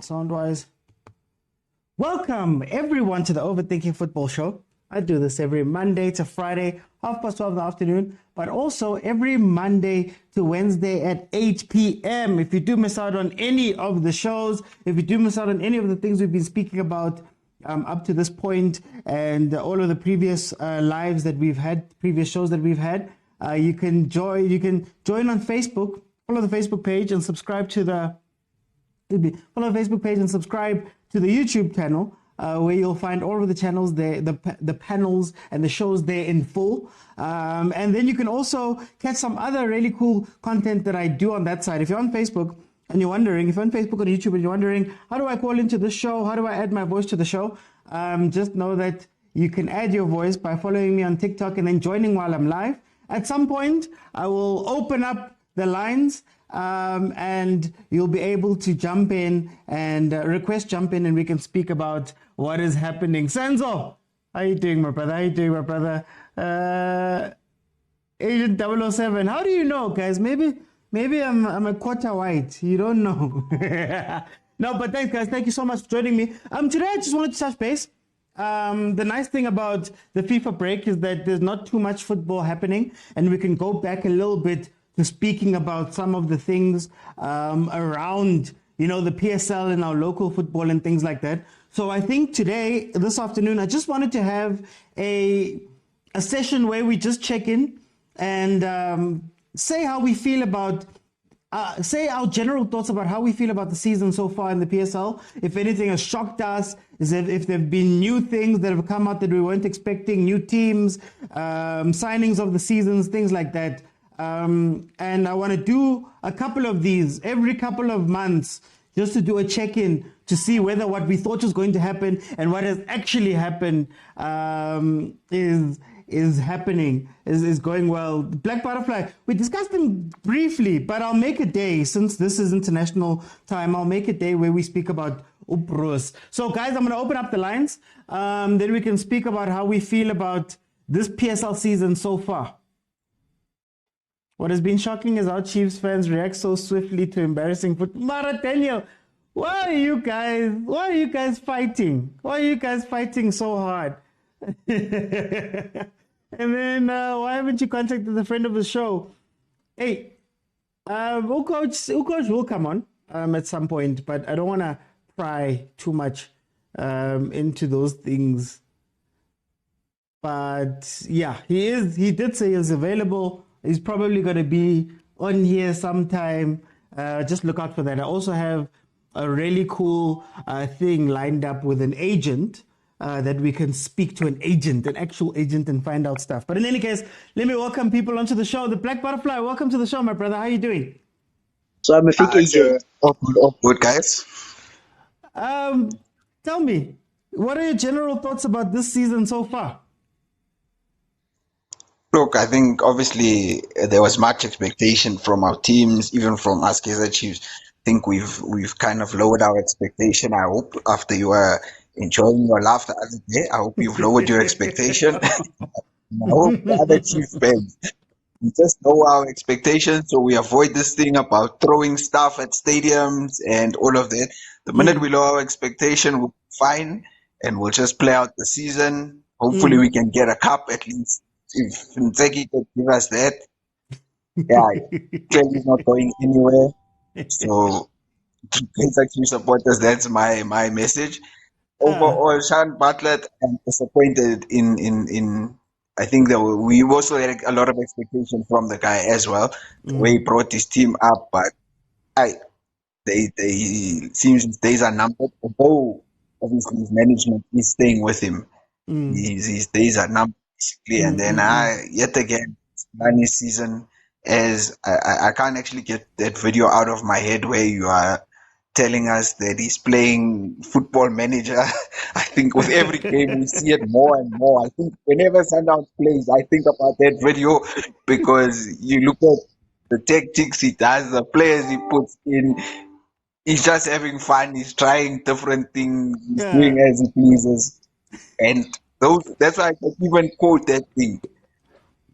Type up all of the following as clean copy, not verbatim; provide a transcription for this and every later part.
Sound-wise. Welcome, everyone, to the Overthinking Football Show. I do this every Monday to Friday, 12:30 in the afternoon, but also every Monday to Wednesday at 8 p.m. If you do miss out on any of the shows, if you do miss out on any of the things we've been speaking about up to this point, and all of the previous lives that we've had, previous shows that we've had, you can join on Facebook, follow the Facebook page and subscribe to the YouTube channel, where you'll find all of the channels there, the panels and the shows there in full. And then you can also catch some other really cool content that I do on that side. If you're on Facebook and you're wondering, if you're on Facebook or YouTube and you're wondering, how do I call into this show? How do I add my voice to the show? Just know that you can add your voice by following me on TikTok and then joining while I'm live. At some point, I will open up the lines, and you'll be able to jump in and jump in, and we can speak about what is happening. Senzo, how you doing, my brother? Agent 007, how do you know, guys? Maybe I'm a quarter white. You don't know. No, but thanks, guys. Thank you so much for joining me. Today I just wanted to touch base. The nice thing about the FIFA break is that there's not too much football happening, and we can go back a little bit to speaking about some of the things around, the PSL and our local football and things like that. So I think this afternoon, I just wanted to have a session where we just check in and say how we feel about, say our general thoughts about how we feel about the season so far in the PSL. If anything has shocked us, if there have been new things that have come out that we weren't expecting, new teams, signings of the seasons, things like that. And I want to do a couple of these every couple of months, just to do a check-in to see whether what we thought was going to happen and what has actually happened is happening, is going well. Black Butterfly, we discussed them briefly, but I'll make a day, since this is international time, I'll make a day where we speak about Ubrus. So guys, I'm going to open up the lines. Then we can speak about how we feel about this PSL season so far. What has been shocking is how Chiefs fans react so swiftly to embarrassing football. Maratenio, why are you guys fighting? Why are you guys fighting so hard? And then why haven't you contacted a friend of the show? Hey, Coach will come on at some point, but I don't want to pry too much into those things. But yeah, he did say he's available. He's probably going to be on here sometime. Just look out for that. I also have a really cool thing lined up with an agent that we can speak to an actual agent, and find out stuff. But in any case, let me welcome people onto the show. The Black Butterfly, welcome to the show, my brother. How are you doing? So I'm a fake agent. All good, guys. Tell me, what are your general thoughts about this season so far? Look, I think obviously there was much expectation from our teams, even from us Kaizer Chiefs. I think we've kind of lowered our expectation. I hope after you were enjoying your laugh the other day, I hope you've lowered your expectation. I hope the other Chief fans, we just lower our expectations so we avoid this thing about throwing stuff at stadiums and all of that. The minute we lower our expectation, we'll be fine and we'll just play out the season. Hopefully we can get a cup at least. If ntseki could give us that, clearly it's not going anywhere. So, to Kaizer Chief supporters, that's my message. Overall, Sean Bartlett, I'm disappointed in. I think that we also had a lot of expectation from the guy as well, the way he brought his team up. But they seems his days are numbered. Although obviously his management is staying with him, his days are numbered. Basically, and then yet again, Rulani season, as I can't actually get that video out of my head where you are telling us that he's playing football manager. I think with every game we see it more and more. I think whenever Sundowns plays, I think about that video, because you look at the tactics he does, the players he puts in, he's just having fun, he's trying different things, he's doing as he pleases. And that's why I can even quote that thing.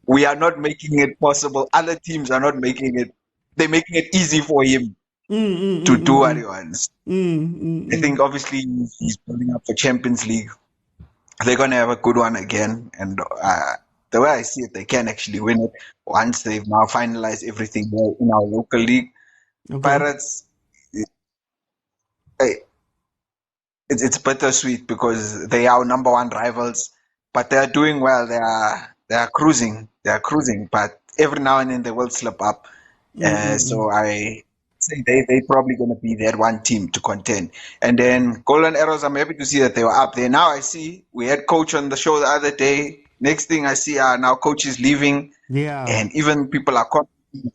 We are not making it possible. Other teams are not making it. They're making it easy for him. to do what he wants. I think Mm. obviously he's building up for Champions League. They're gonna have a good one again, and the way I see it, they can actually win it once they've now finalized everything there in our local league. Okay. Pirates, eh, it's bittersweet because they are our number one rivals, but they are doing well. They are cruising. They are cruising, but every now and then they will slip up. Mm. So I say they probably going to be that one team to contend. And then Golden Arrows, I'm happy to see that they were up there. Now I see we had coach on the show the other day. Next thing I see, now coach is leaving, Yeah. and even people are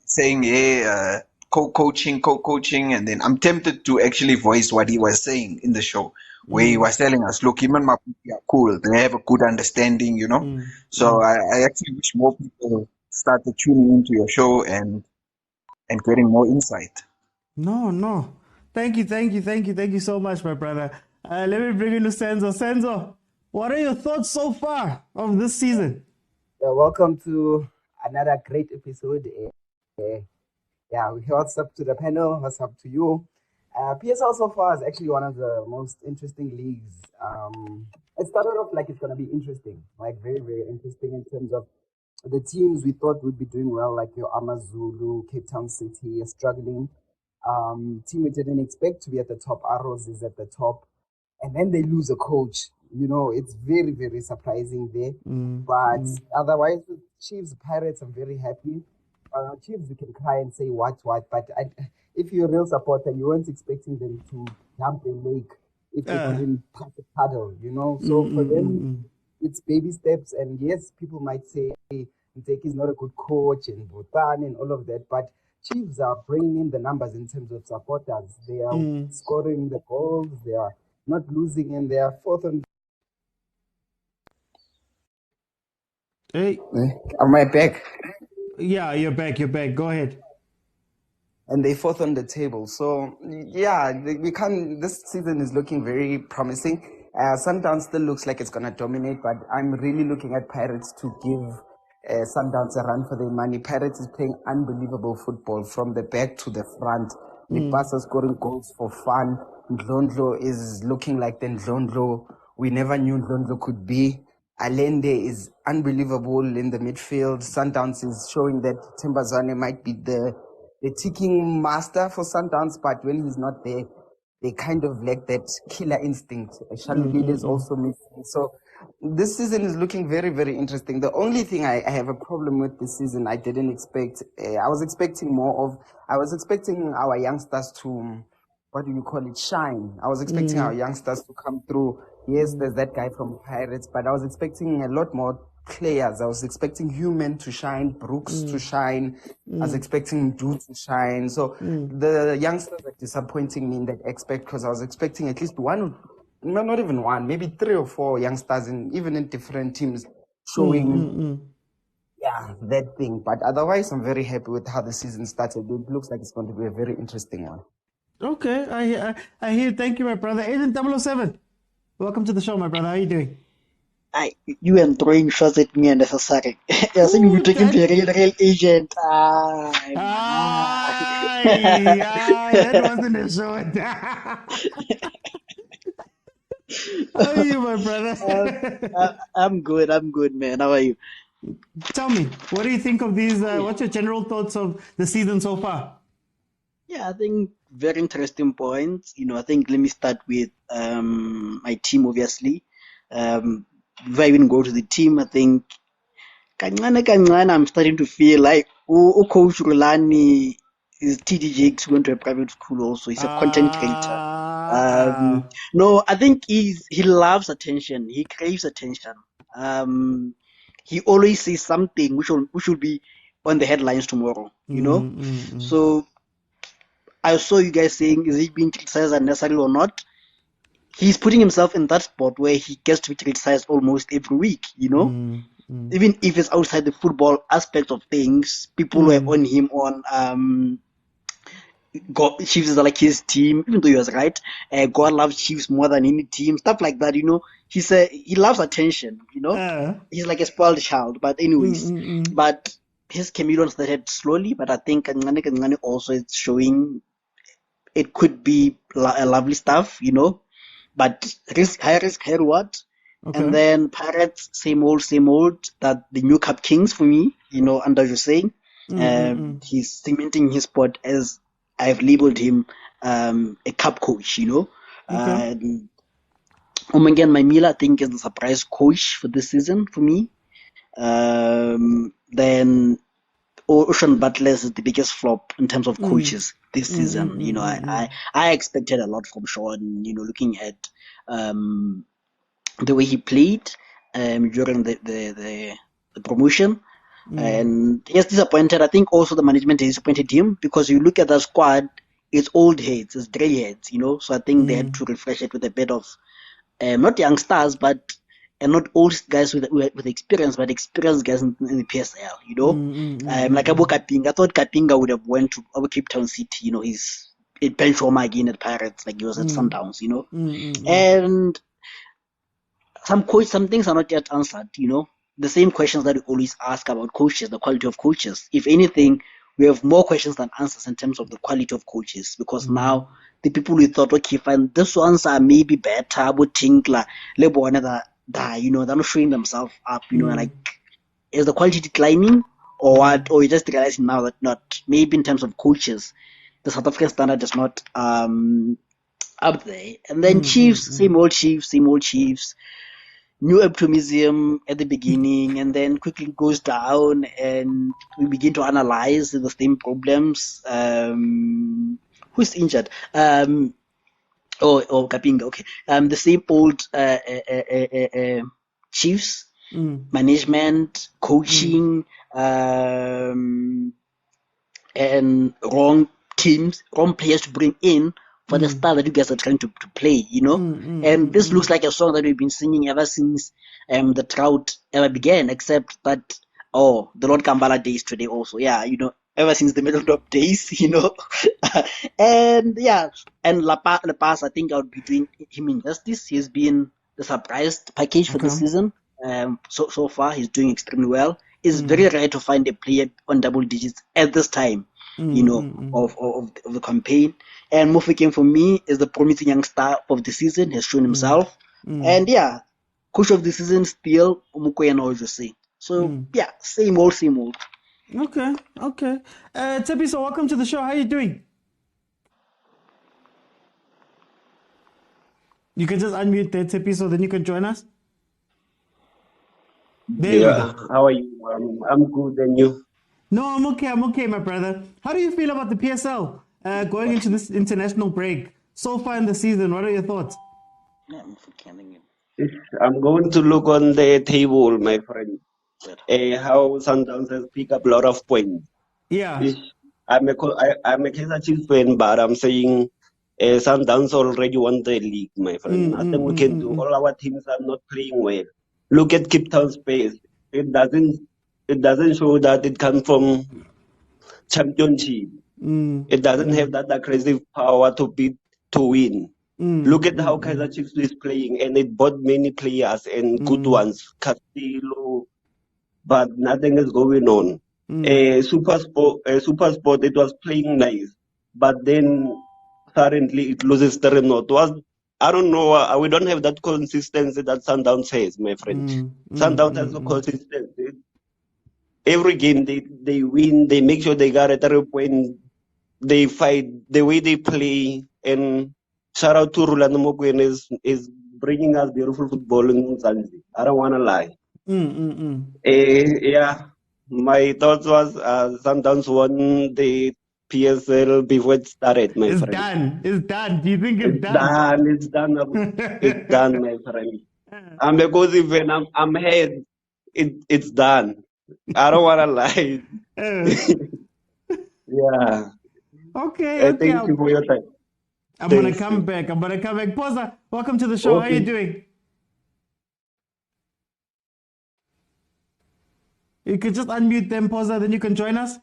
saying, "Hey, co-coaching," and then I'm tempted to actually voice what he was saying in the show, where he Mm. was telling us, "Look, him and Maputi are cool. They have a good understanding, you know." So Mm. I actually wish more people started tuning into your show and getting more insight. No, no. Thank you so much, my brother. Let me bring in Senzo. Senzo, what are your thoughts so far of this season? Welcome to another great episode. What's up to the panel? What's up to you? PSL so far is actually one of the most interesting leagues. It started off like it's going to be interesting, like very, very interesting in terms of the teams we thought would be doing well, like your Amazulu, Cape Town City, are struggling. Team we didn't expect to be at the top, Arrows is at the top, and then they lose a coach. It's very, very surprising there. But otherwise, with Chiefs, Pirates, I'm very happy. Chiefs, you can cry and say what, but if you're a real supporter, you weren't expecting them to jump a lake if they couldn't pass a paddle. So for them, it's baby steps. And yes, people might say Ntseki is not a good coach and Bhutan and all of that, but Chiefs are bringing in the numbers in terms of supporters. They are scoring the goals. They are not losing, and they are fourth on. Hey, Am I back? yeah, you're back. You're back. Go ahead. And they fourth on the table. So yeah, we can't. This season is looking very promising. Sundowns still looks like it's gonna dominate, but I'm really looking at Pirates to give Sundowns a run for their money. Pirates is playing unbelievable football from the back to the front. Lipasa scoring goals for fun. Ndlondlo is looking like the Ndlondlo we never knew Ndlondlo could be. Allende is unbelievable in the midfield. Sundowns is showing that Timbazane might be the ticking master for Sundowns, but when he's not there, they kind of lack that killer instinct. Shalulile is also missing. So this season is looking very, very interesting. The only thing I have a problem with this season, I didn't expect. I was expecting our youngsters to, what do you call it, shine. I was expecting our youngsters to come through. Yes, there's that guy from Pirates, but I was expecting a lot more players. I was expecting Human to shine, Brooks to shine. I was expecting Dude to shine. So the youngsters are disappointing me in that aspect because I was expecting at least one, not even one, maybe 3 or 4 youngsters, even in different teams, showing that thing. But otherwise, I'm very happy with how the season started. It looks like it's going to be a very interesting one. Okay, I hear. Thank you, my brother. Agent 007. Welcome to the show, my brother. How are you doing? You and throwing shots at me unnecessary. I said you were talking to a real agent. That wasn't a short. How are you, my brother? I'm good, man. How are you? Tell me, what do you think of these? What's your general thoughts of the season so far? Yeah, I think very interesting points. I think let me start with my team, obviously. Before I even go to the team, I think kancane, I'm starting to feel like Coach Rulani is TD Jakes went to a private school also. He's a content creator. No, I think he loves attention. He craves attention. He always says something which will be on the headlines tomorrow. So I saw you guys saying, is he being criticized unnecessarily or not? He's putting himself in that spot where he gets to be criticized almost every week. Even if it's outside the football aspect of things, people were on him on Chiefs is like his team, even though he was right. God loves Chiefs more than any team, stuff like that. He loves attention. He's like a spoiled child. But anyways, but his chameleon started slowly. But I think Kancane also is showing it could be a lovely stuff, but high risk, high reward. Okay. And then Pirates, same old, that the new Cup Kings for me, under Jose. He's cementing his spot as I've labeled him a cup coach, Okay. And again, Mamila, I think, is the surprise coach for this season for me. Then Ocean Butler is the biggest flop in terms of coaches this season. I expected a lot from Sean, looking at the way he played during the promotion. And he is disappointed. I think also the management has disappointed him, because you look at the squad, it's old heads, it's grey heads, So I think they had to refresh it with a bit of not young stars, but not old guys with experience, but experienced guys in the PSL, like Abu Kapinga. I thought Kapinga would have went to Cape Town City, he's at Benchoma again at Pirates, like he was at Sundowns, And some things are not yet answered, The same questions that we always ask about coaches, the quality of coaches. If anything, we have more questions than answers in terms of the quality of coaches, because now the people we thought, okay, fine, this ones are maybe better, would think like they're not showing themselves up, like, is the quality declining or what? Or you just realizing now that not, maybe in terms of coaches, the South African standard is not up there. And then Chiefs, same old Chiefs. New optimism at the beginning, and then quickly goes down, and we begin to analyze the same problems. Who's injured? Kapinga. Okay. The same old Chiefs, management, coaching, and wrong teams, wrong players to bring in for the style that you guys are trying to play, And this looks like a song that we've been singing ever since the drought ever began, except that, the Lord Kambala days today also. Yeah, ever since the middle of days, And La Paz, I think I would be doing him injustice. He's been the surprise package for this season. So far, he's doing extremely well. It's very rare to find a player on double digits at this time, of the campaign. And Mofokeng, for me, is the promising young star of the season, has shown himself. And coach of the season still Mokwena or Jose. So same old. Okay. Tepi, so welcome to the show. How are you doing? You can just unmute there, Tepi, so then you can join us. There you go. How are you? I'm good, and you? No, I'm okay, my brother. How do you feel about the PSL going into this international break so far in the season? What are your thoughts? I'm going to look on the table, my friend. How Sundowns has picked up a lot of points. Yeah. I'm a Kaizer Chiefs fan, but I'm saying Sundowns already won the league, my friend. Nothing we can do. All our teams are not playing well. Look at Cape Town's pace. It doesn't show that it comes from championship. It doesn't have that aggressive power to win. Look at how Kaizer Chiefs is playing, and it bought many players and good ones, Castillo, but nothing is going on. Super Sport, it was playing nice, but then suddenly it loses 3-0. I don't know. We don't have that consistency that Sundowns has, my friend. Sundowns has no consistency. Every game they win. They make sure they got a 3 point. They fight the way they play. And shout out to Rulani Mokwena is bringing us beautiful football in Zanzibar. I don't want to lie. My thoughts was Sundowns won the PSL before it started, my friend. It's done. Do you think it's done? It's done. It's done, my friend. I'm a Gozi fan. I'm ahead. It's done. I don't want to lie. Yeah. Okay. Thank you for your time. I'm going to come back. Khoza, welcome to the show. Okay. How are you doing? You could just unmute them, Khoza, then you can join us.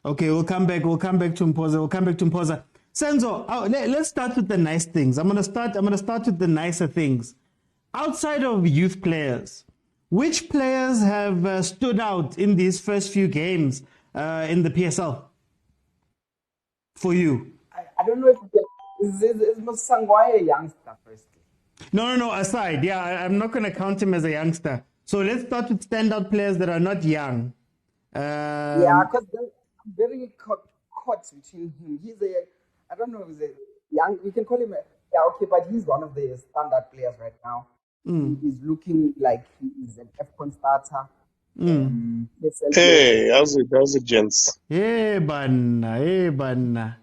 Okay, we'll come back to Khoza. Senzo, let's start with the nice things. I'm gonna start with the nicer things. Outside of youth players, which players have stood out in these first few games in the PSL for you? I don't know if is Masangwaye a youngster firstly? No. Aside, yeah, I'm not going to count him as a youngster. So let's start with standout players that are not young. Yeah, because I'm very caught between him. I don't know if he's a young, we can call him okay, but he's one of the standard players right now. He's looking like he's an F1 starter. Hey, how's it, gents? Hey, Banna.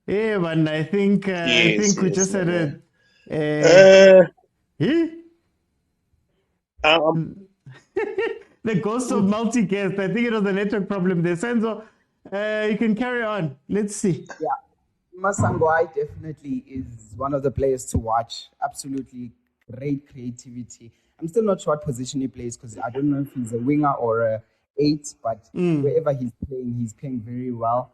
I think we just said it. The ghost of multicast. I think it was a network problem there. Senzo, you can carry on. Let's see. Yeah, Masangwai definitely is one of the players to watch. Absolutely great creativity. I'm still not sure what position he plays because I don't know if he's a winger or a 8, but wherever he's playing very well.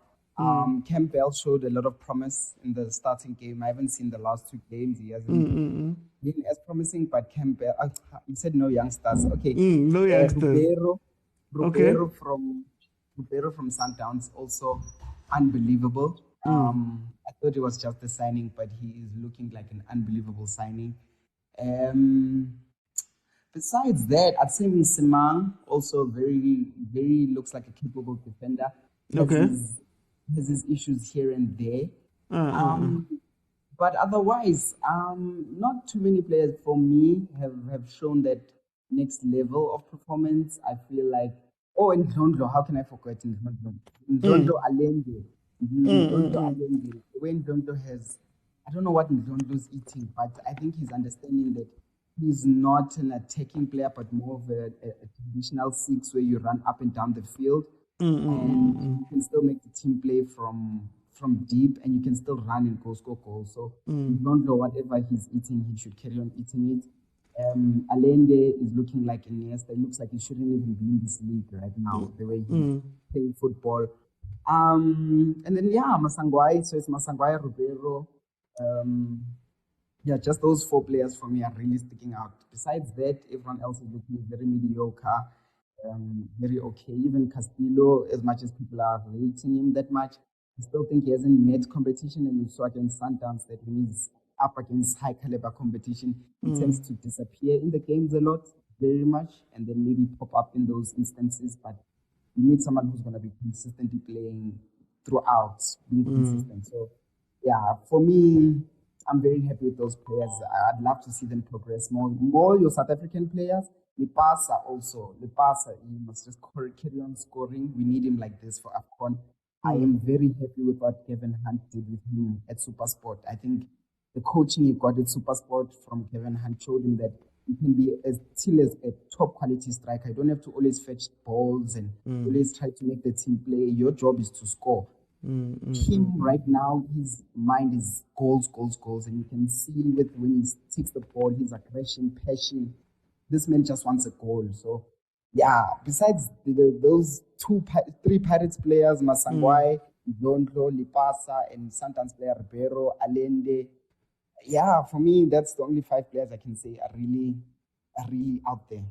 Campbell showed a lot of promise in the starting game. I haven't seen the last 2 games. He hasn't been as promising, but Campbell, you said no youngsters. Okay. No youngsters. Rubero from Sundowns, also unbelievable. I thought it was just a signing, but he is looking like an unbelievable signing. Besides that, I'd say Simang also very, very looks like a capable defender. Has his issues here and there. But otherwise, not too many players for me have shown that next level of performance. I feel like, and Ndlondo, how can I forget Ndlondo? Ndlondo Alende. Alende. When Ndlondo has, I don't know what Ndlondo's eating, but I think he's understanding that he's not an attacking player, but more of a traditional 6 where you run up and down the field. And you can still make the team play from deep, and you can still run and score goals. So you don't know whatever he's eating, he should carry on eating it. Allende is looking like Iniesta. It looks like he shouldn't even be in this league right now, the way he's playing football. And then Masangwai. So it's Masangwai, Rubero. Just those 4 players for me are really sticking out. Besides that, everyone else is looking very mediocre. Very okay. Even Castillo, as much as people are rating him that much, I still think he hasn't met competition, and you saw against Sundowns that when he's up against high caliber competition, he tends to disappear in the games a lot, very much, and then maybe pop up in those instances. But you need someone who's going to be consistently playing throughout, being consistent. So, for me, I'm very happy with those players. I'd love to see them progress more. More your South African players. Lipasa also. He must just carry on scoring. We need him like this for AFCON. I am very happy with what Kevin Hunt did with him at SuperSport. I think the coaching he got at SuperSport from Kevin Hunt showed him that he can be still as a top quality striker. You don't have to always fetch balls and always try to make the team play. Your job is to score. Him right now, his mind is goals, and you can see when he takes the ball, his aggression, passion. This man just wants a goal. So, besides those 3 Pirates players, Masangwai, Ndlondo, Lipasa, and Sundowns player Rubero, Allende. For me, that's the only 5 players I can say are really out there.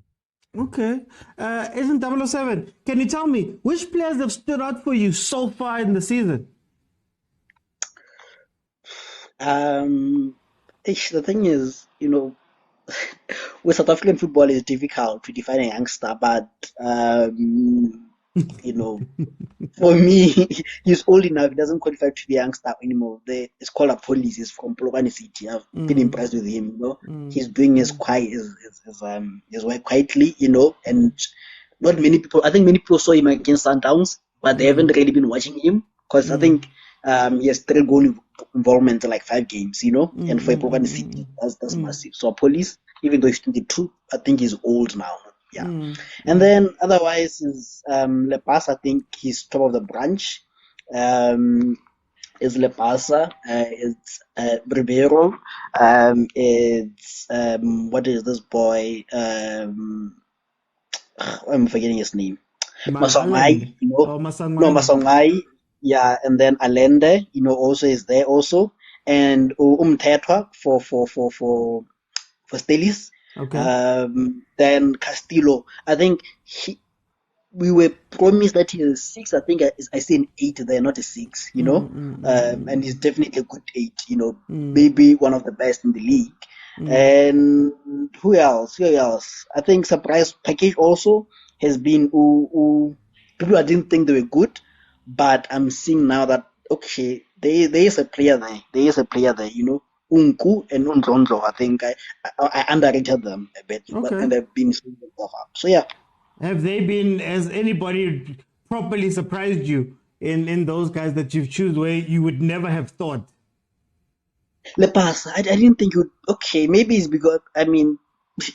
Okay. Agent 007, can you tell me which players have stood out for you so far in the season? The thing is, with South African football, it's difficult to define a youngster, but for me, he's old enough. He doesn't qualify to be a youngster anymore. It's called a police. He's from Polokwane City. I've been impressed with him. He's doing his work quietly. And not many people. I think many people saw him against Sundowns, but they haven't really been watching him because I think he has 3 goal involvement in like 5 games. And for Polokwane City, that's massive. So police, even though he's 22, I think he's old now. And then otherwise is Lepas. I think he's top of the branch. Is Lepasa. It's Ribero. It's what is this boy? I'm forgetting his name. Masongai. Masongai. Yeah, and then Allende. Also is there also, and Tetwa for Stelis. Okay. Then Castillo. I think we were promised that he's a 6. I think I see an 8 there, not a 6, you know. And he's definitely a good 8, you know, maybe one of the best in the league. And who else? I think surprise package also has been people I didn't think they were good, but I'm seeing now that okay, there is a player there. There is a player there, you know. Unku and Undrondo, I think I underrated them a bit, and they've been showing themselves up. So yeah. Has anybody properly surprised you in those guys that you've choose where you would never have thought? Lepas, I didn't think you. Okay, maybe it's because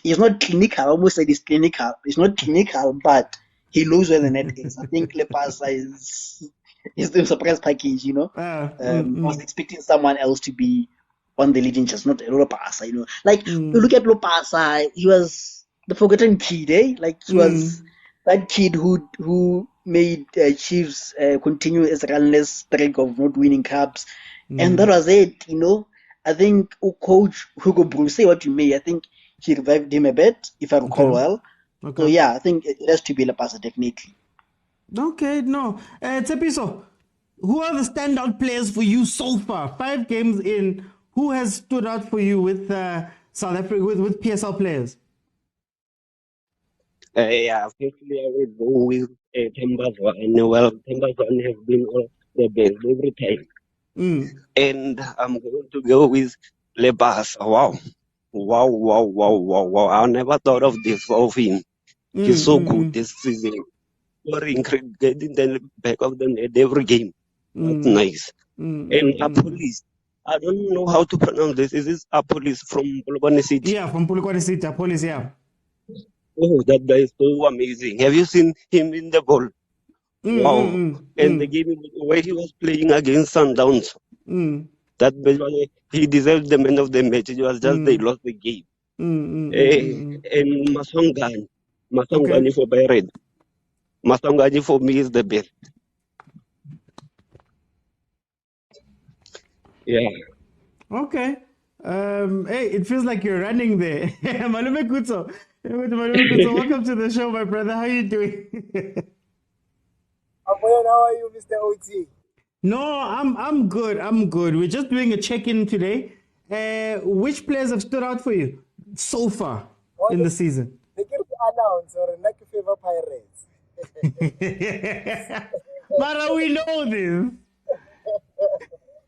he's not clinical. I almost said he's clinical. He's not clinical, but he knows where the net is. I think Lepas is the surprise package. You know, I was expecting someone else to be on the leading chance, not Lopasa. You know, like you look at Lopasa, he was the forgotten kid, eh? Like he was that kid who made Chiefs continue his runless streak of not winning cups, and that was it. You know. I think Coach Hugo Bruce, say what you may, I think he revived him a bit, if I recall well. So yeah, I think it has to be Lepasa, definitely. Okay, no. Tsepiso, who are the standout players for you so far? 5 games in, who has stood out for you with South Africa, with PSL players? Yeah, firstly I will go with Tembazwane. Well, Tembazwane has been the best every time. And I'm going to go with Lebas. Wow. I never thought of this of him. He's so good this season. Scoring, getting the back of the net every game. That's nice. And Apolis. I don't know how to pronounce this. Is this Apolis from Polokwane City? Yeah, from Polokwane City, Apolis, yeah. Oh, that guy is so amazing. Have you seen him in the ball? Wow. And the game where he was playing against Sundowns. That he deserved the man of the match. It was just they lost the game. And Masongani for Bayred. Masongani for me is the best. Yeah. Okay. Hey, it feels like you're running there. Malume Kutso. Welcome to the show, my brother. How are you doing? How are you, Mr. OT? No, I'm good. I'm good. We're just doing a check-in today. Which players have stood out for you so far in the season? They can announce or not favor Pirates. Mara, we know this.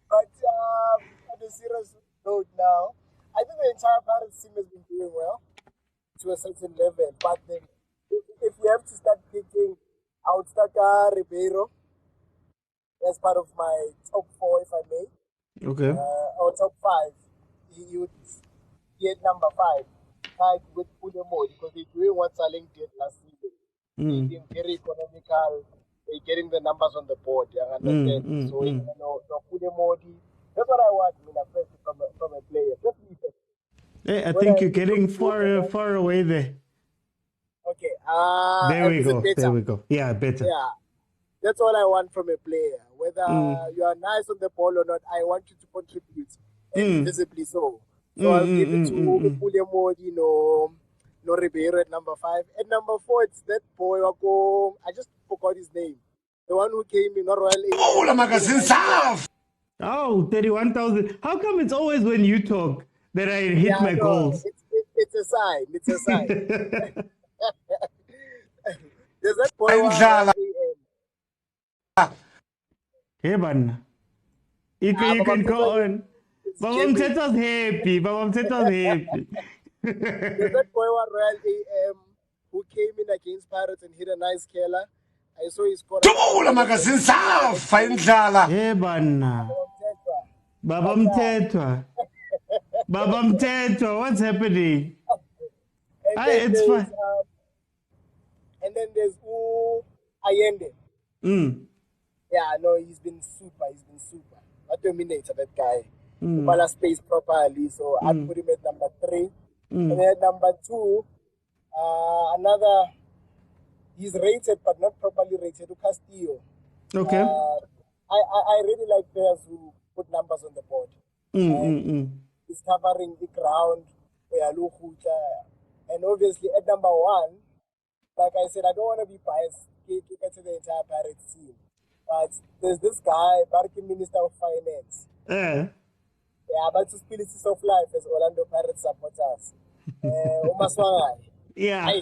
But on a serious note now, I think the entire Pirates team has been doing well to a certain level. But then, if we have to start picking, I would start Ribeiro as part of my top 4, if I may. Okay. Or top 5. He would get number 5, tied with Pulemo, because they're doing what Zamalek did last season. They're being very economical. They're getting the numbers on the board. You understand? So, Pulemo, that's what I want first from a player. Hey, I think you're getting far away there. Okay. There we go. Yeah, better. Yeah. That's all I want from a player. Whether you are nice on the ball or not, I want you to contribute. And visibly so. So I'll give it to Pulemodi, no Ribeiro at number 5. At number 4, it's that boy, I just forgot his name. The one who came in, not Royal. Oh, 31,000. How come it's always when you talk that I hit my goals? It's a sign. It's a sign. There's that boy. Hey, man. You can go on. Baba Mteto's happy. There's that boy Royal AM who came in against Pirates and hit a nice killer. I saw he scored. Hey, man. Baba Mteto, what's happening? It's fine. And then there's Allende. Yeah, no, he's been super. Not Terminator, that guy. Bala space properly, so I'd put him at number 3. And then at number 2, another, he's rated but not properly rated, Castillo. Okay. I really like players who put numbers on the board. He's covering the ground, and obviously at number 1, like I said, I don't want to be biased to the entire Pirates team. But there's this guy, Barking Minister of Finance. Yeah, but to spirits of life as Orlando Pirates supporters. Omaswangai. Yeah.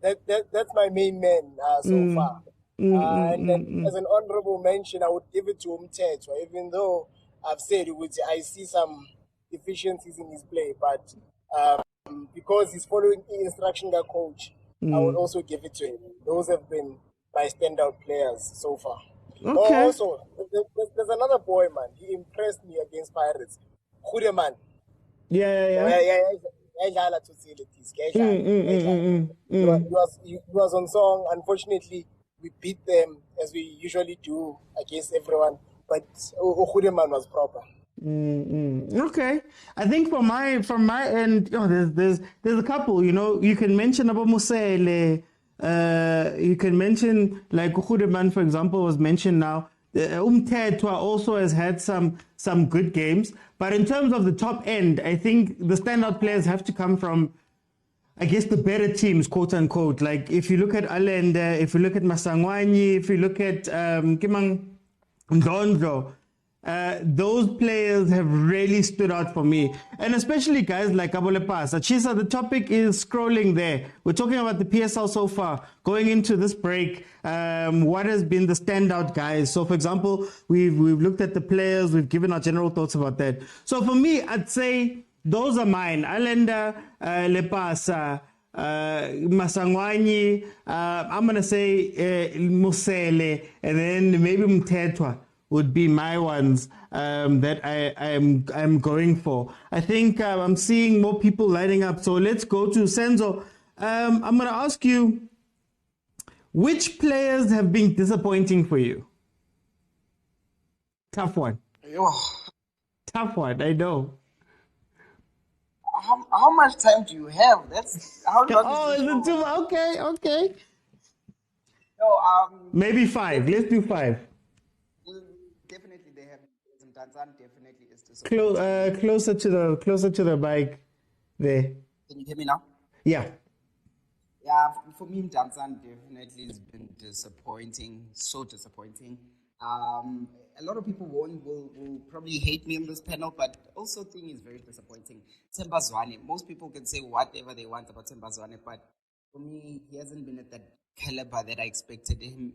That's my main man so far. And then as an honorable mention, I would give it to Umthetwa, even though I've said I see some deficiencies in his play, but because he's following the instruction of the coach, I would also give it to him. Those have been my standout players so far. Okay. Oh, also, there's another boy, man. He impressed me against Pirates. Khoza. Yeah. He was on song. Unfortunately, we beat them as we usually do against everyone. But Khoza was proper. Okay, I think from my end, there's a couple. You can mention about Musele. You can mention like Khoza, for example, was mentioned now. Umthetwa also has had some good games, but in terms of the top end, I think the standout players have to come from, I guess, the better teams, quote unquote. Like if you look at Alenda, if you look at Masangwani, if you look at Kimang Ndondlo, those players have really stood out for me. And especially guys like Abolepas. Achisa, the topic is scrolling there. We're talking about the PSL so far. Going into this break, what has been the standout guys? So for example, we've looked at the players, we've given our general thoughts about that. So for me, I'd say those are mine. Alenda, Lepasa, Masangwani, I'm going to say Musele, and then maybe Mthethwa would be my ones that I'm going for. I think I'm seeing more people lining up. So let's go to Senzo. I'm going to ask you, which players have been disappointing for you? Tough one. Tough one, I know. How much time do you have? That's how long is it too? Okay. No, maybe 5. Let's do 5. Definitely, they have. Tanzania definitely is disappointing. Closer to the mic there. Can you hear me now? Yeah. Yeah, for me, Tanzania definitely has been disappointing. So disappointing. A lot of people will probably hate me on this panel, but also think is very disappointing. Themba Zwane. Most people can say whatever they want about Themba Zwane, but for me, he hasn't been at that caliber that I expected him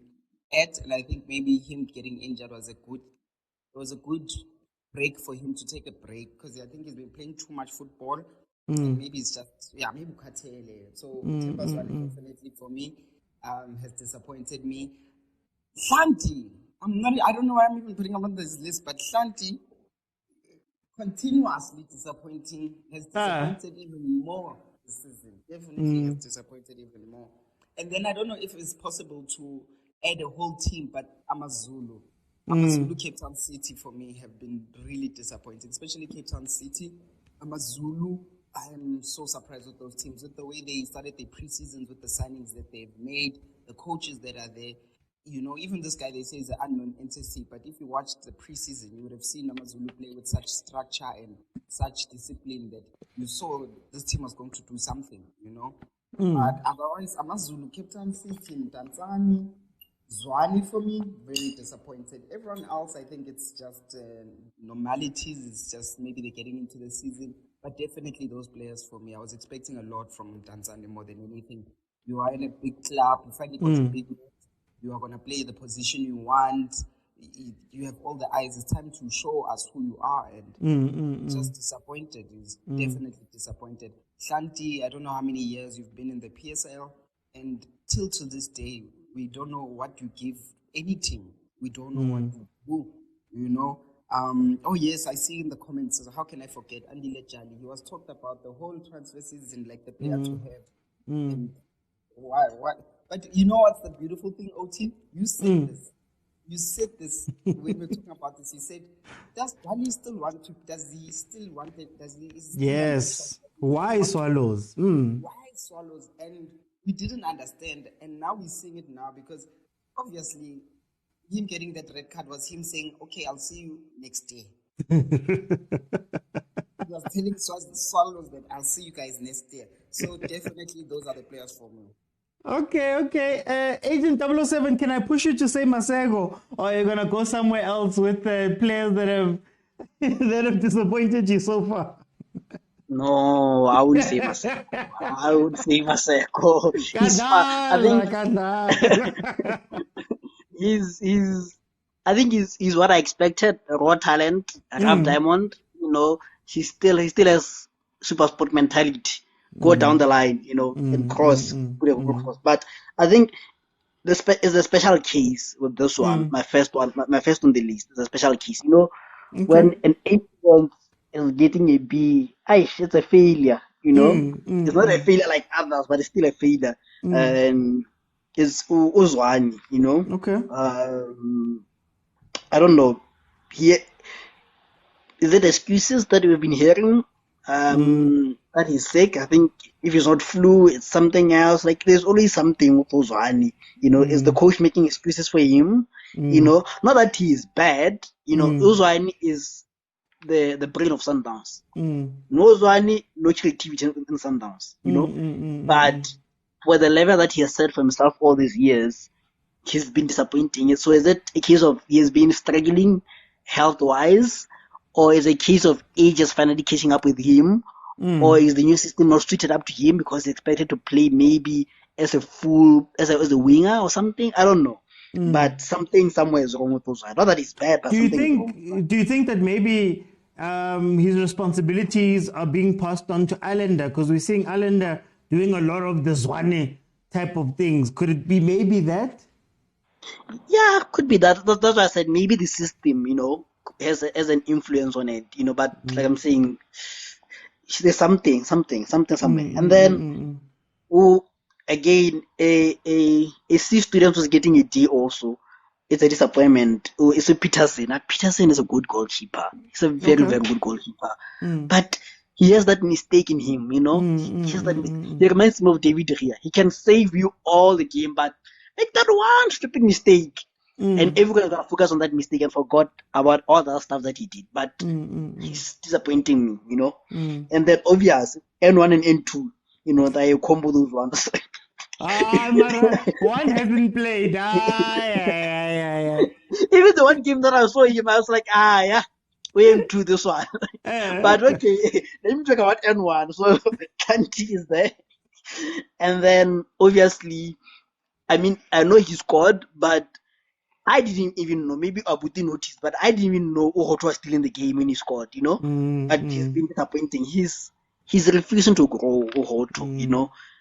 at, and I think maybe him getting injured was a good break for him to take a break, because I think he's been playing too much football. And maybe it's just maybe Ukatele. So Themba Zwane definitely for me has disappointed me. Hlanti, I don't know why I'm even putting him on this list, but Hlanti continuously disappointing, has disappointed even more this season. Definitely has disappointed even more. And then I don't know if it's possible to add a whole team, but Amazulu, Cape Town City for me have been really disappointing, especially Cape Town City. Amazulu, I am so surprised with those teams, with the way they started their preseasons, with the signings that they've made, the coaches that are there. Even this guy they say is an unknown entity, but if you watched the preseason, you would have seen Amazulu play with such structure and such discipline that you saw this team was going to do something, But otherwise, Amazulu, Cape Town City, Tanzania, Zwane for me, very disappointed. Everyone else, I think it's just normalities. It's just maybe they're getting into the season. But definitely those players for me, I was expecting a lot from Tanzania more than anything. You are in a big club, you finally got a big, you are going to play the position you want. You have all the eyes. It's time to show us who you are. And just disappointed. He's definitely disappointed. Hlanti, I don't know how many years you've been in the PSL. And till to this day, we don't know what you give any team. We don't know what you do, Oh, yes, I see in the comments. So how can I forget Andile Jali? He was talked about the whole transfer season, like the player to have. And why? But you know what's the beautiful thing, OT? You said this. You said this when we were talking about this. You said, does Jali still want to? Does he still want it? Does he? Yes. Why Swallows? Why Swallows? And we didn't understand, and now we're seeing it now, because obviously him getting that red card was him saying, okay, I'll see you next day. He was telling Swallows that I'll see you guys next year. So definitely those are the players for me. Okay. Agent 007, can I push you to say Masego? Or are you going to go somewhere else with players that have that have disappointed you so far? No, I wouldn't say Maseko. I would say Maseko. I think Kadala. he's I think he's what I expected. Raw talent, a rough diamond. He still has super sport mentality. Go down the line, and cross, put a good cross. But I think is a special case with this one. My first one, my first on the list is a special case. When an 8-year-old is getting a B, it's a failure. It's not a failure like others, but it's still a failure. And it's Uzwani. Okay. I don't know. Is it excuses that we've been hearing? That he's sick. I think if it's not flu, it's something else. Like there's always something with Uzwani. Is the coach making excuses for him? Not that he is bad. Uzwani is the brain of Sundowns. No Uzwani, no creativity in Sundowns. But for the level that he has set for himself all these years, he's been disappointing. So is it a case of he has been struggling health-wise, or is it a case of age just finally catching up with him, or is the new system not suited up to him because he's expected to play maybe as a winger or something? I don't know. But something somewhere is wrong with Uzwani. Not that it's bad, but something is wrong. Do you think that maybe his responsibilities are being passed on to Allender? Because we're seeing Allender doing a lot of the Zwane type of things. Could it be maybe that? Yeah, could be that. That's why I said maybe the system, has an influence on it, but like I'm saying, there's something somewhere. And then, again, a C student was getting a D also. It's a disappointment. It's a Peterson. Peterson is a good goalkeeper. He's a very, very good goalkeeper. But he has that mistake in him, He has that mistake. He reminds me of David Ria. He can save you all the game, but make that one stupid mistake. And everyone's going to focus on that mistake and forgot about all the other stuff that he did. But he's disappointing me, And then obvious, N1 and N2, they combo those ones. One hasn't played. Yeah. Even the one game that I saw him, I was like, yeah, we aim to this one. But okay, let me talk about N1. So Kanti is there. And then obviously, I know he scored, but I didn't even know. Maybe Abuti noticed, but I didn't even know Uhoto was still in the game when he scored, But he's been disappointing. He's refusing to grow, Uhoto,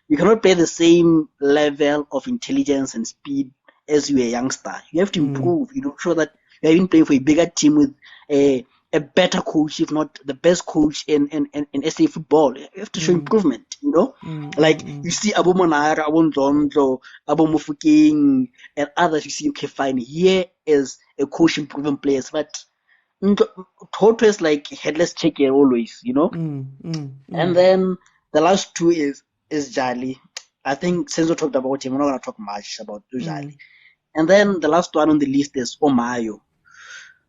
You cannot play the same level of intelligence and speed as you a youngster. You have to improve, show that you have been playing for a bigger team with a better coach, if not the best coach in SA football. You have to show improvement, Like you see Abu Monara, Abu Ndondo, Abu Mufuking, and others. You see, okay, fine. Here is a coach improving players, but Toto is like headless chicken always, And then the last two is Jali. I think Senzo talked about him. We're not going to talk much about Jali. And then the last one on the list is Omayo.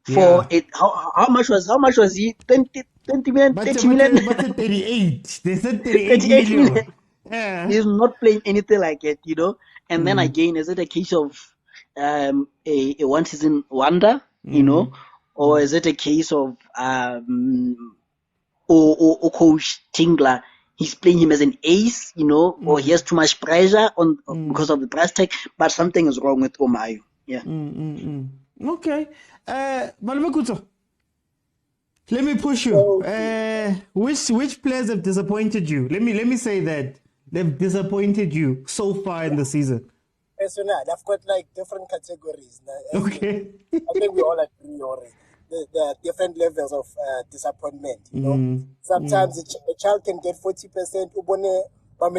For it, how much was he? 20 million, 30 million? But 38. They said 38 million. Yeah. He's not playing anything like it, And then again, is it a case of a one season wonder, or is it a case of or Coach Tingler? He's playing him as an ace, or he has too much pressure because of the price tag, but something is wrong with Omayo. Yeah. Okay. Malumekuto, let me push you. Which players have disappointed you? Let me say that they've disappointed you so far in the season. Personally, I've got like different categories. Okay. I think we all agree already. The different levels of disappointment. Sometimes a child can get 40%. And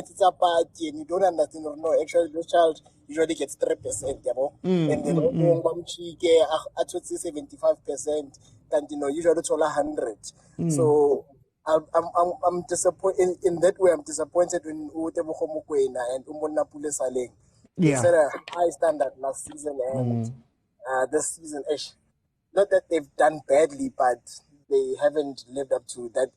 you don't understand or no. Actually, the child usually gets 3%. And then 75%. And usually it's all 100. So I'm disappointed in that way. I'm disappointed when Mokwena and Monapules Saleng. They set a high standard last season and this season. Not that they've done badly, but they haven't lived up to that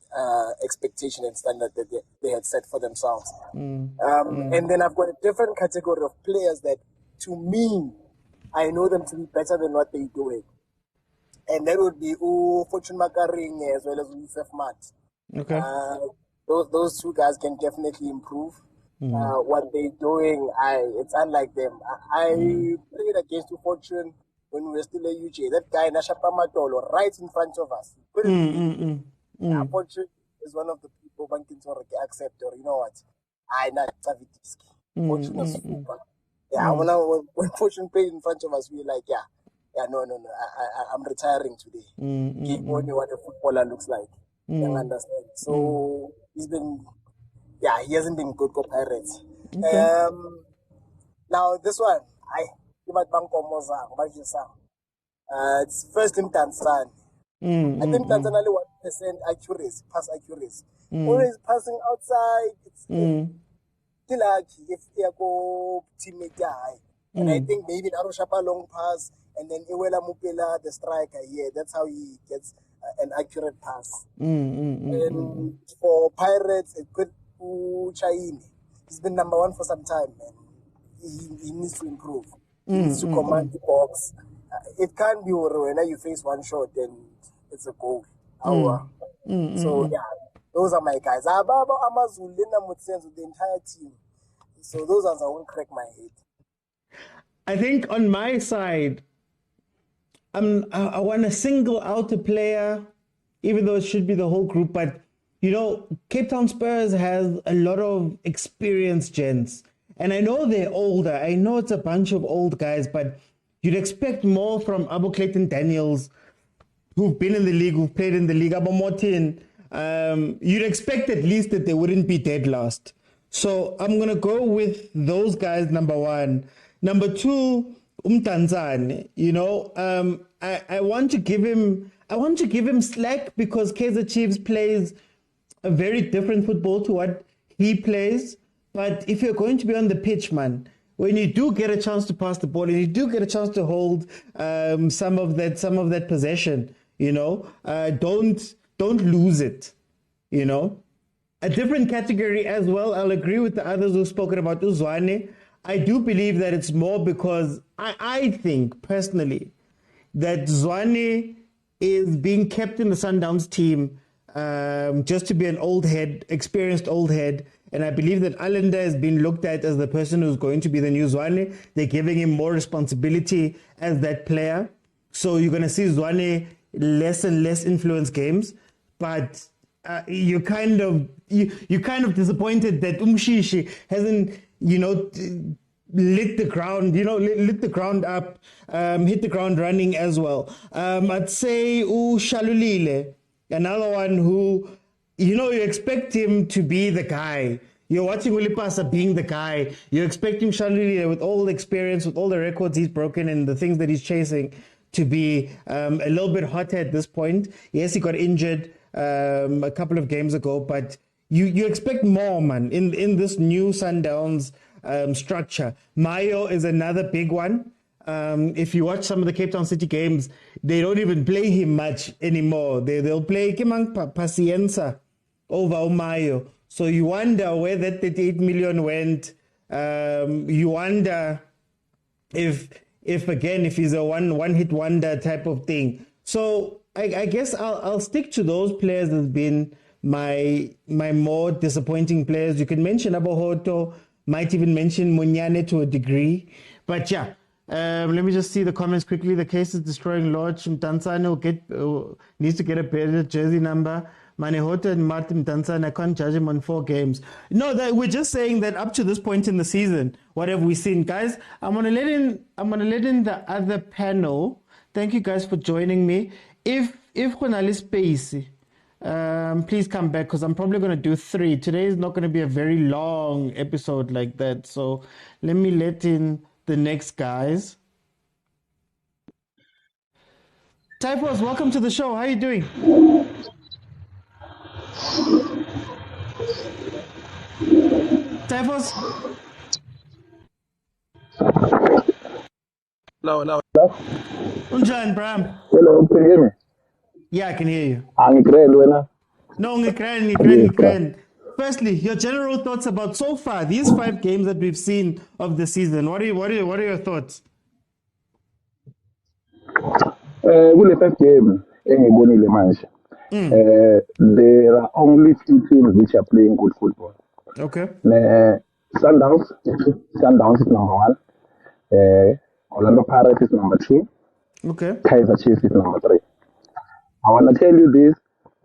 expectation and standard that they had set for themselves. And then I've got a different category of players that, to me, I know them to be better than what they're doing. And that would be Fortune Makaring as well as Yusuf Mat. Okay. Those two guys can definitely improve. What they're doing, it's unlike them. I played against Fortune when we were still at UJ. That guy, Nashapa Matolo, right in front of us. Fortune is one of the people banking to accept, or you know what? I not idiski. Fortune is super. Yeah, when Fortune played in front of us, we were like, no, I'm retiring today. Give me what a footballer looks like. You understand? So he hasn't been good for Pirates. Okay. Now this one, it's first in Tanzania. I think Tanzania only 1% accuracy, pass accuracy. Always passing outside. It's still lucky if you go teammate high. And I think maybe Narushapa long pass and then Iwela Mupela, the striker, that's how he gets an accurate pass. And for Pirates, it could Chaini. He's been number one for some time, man. He needs to improve. He needs to command the box. It can't be when you face one shot, then it's a goal. So, those are my guys. Ababa Amazulina Mutsenz with the entire team. So, those ones I won't crack my head. I think on my side, I want to single out a player, even though it should be the whole group. But, Cape Town Spurs has a lot of experienced gents. And I know they're older. I know it's a bunch of old guys, but you'd expect more from Abu Clayton Daniels, who've been in the league, who've played in the league. Abu Motin, you'd expect at least that they wouldn't be dead last. So I'm going to go with those guys, number one. Number two, Tanzania. I want to give him slack because Kaizer Chiefs plays a very different football to what he plays. But if you're going to be on the pitch, man, when you do get a chance to pass the ball and you do get a chance to hold some of that possession, don't lose it. A different category as well. I'll agree with the others who've spoken about Uzwane. I do believe that it's more because I think personally that Zwane is being kept in the Sundowns team just to be an old head, experienced old head. And I believe that Allender has been looked at as the person who's going to be the new Zwane. They're giving him more responsibility as that player. So you're going to see Zwane less and less influence games. But you're kind of disappointed that Umshishi hasn't, lit the ground up, hit the ground running as well. I'd say Shalulile, another one who, you expect him to be the guy. You're watching Ulipasa being the guy. You're expecting Shalulile, with all the experience, with all the records he's broken and the things that he's chasing, to be a little bit hot at this point. Yes, he got injured a couple of games ago, but you expect more, man, in this new Sundowns structure. Mayo is another big one. If you watch some of the Cape Town City games, they don't even play him much anymore. They'll play Kimang Pacienza over Mayo. So you wonder where that 38 million went. You wonder if he's a one hit wonder type of thing. So I guess I'll stick to those players that's been my more disappointing players. You can mention Abohoto, might even mention Munyane to a degree. But let me just see the comments quickly. The case is destroying Lodge. Mtanzane needs to get a better jersey number. Manehota and Martin Mtanzane, I can't judge him on 4 games. No, we're just saying that up to this point in the season, what have we seen? Guys, I'm gonna let in the other panel. Thank you guys for joining me. If Khonali space, please come back because I'm probably going to do 3. Today is not going to be a very long episode like that. So let me let in the next guys. Typhos, welcome to the show. How are you doing? Typhos? Hello. Unjan, Bram. Hello, can you hear me? Yeah, I can hear you. Angikrend wena. No, ngikren. Firstly, your general thoughts about so far these 5 games that we've seen of the season. What are your thoughts? Kule first game engibonile manje. There are only few teams which are playing good football. Okay. Sundowns is number 1. Orlando Pirates is number 2. Okay. Kaizer Chiefs is number 3. I want to tell you this.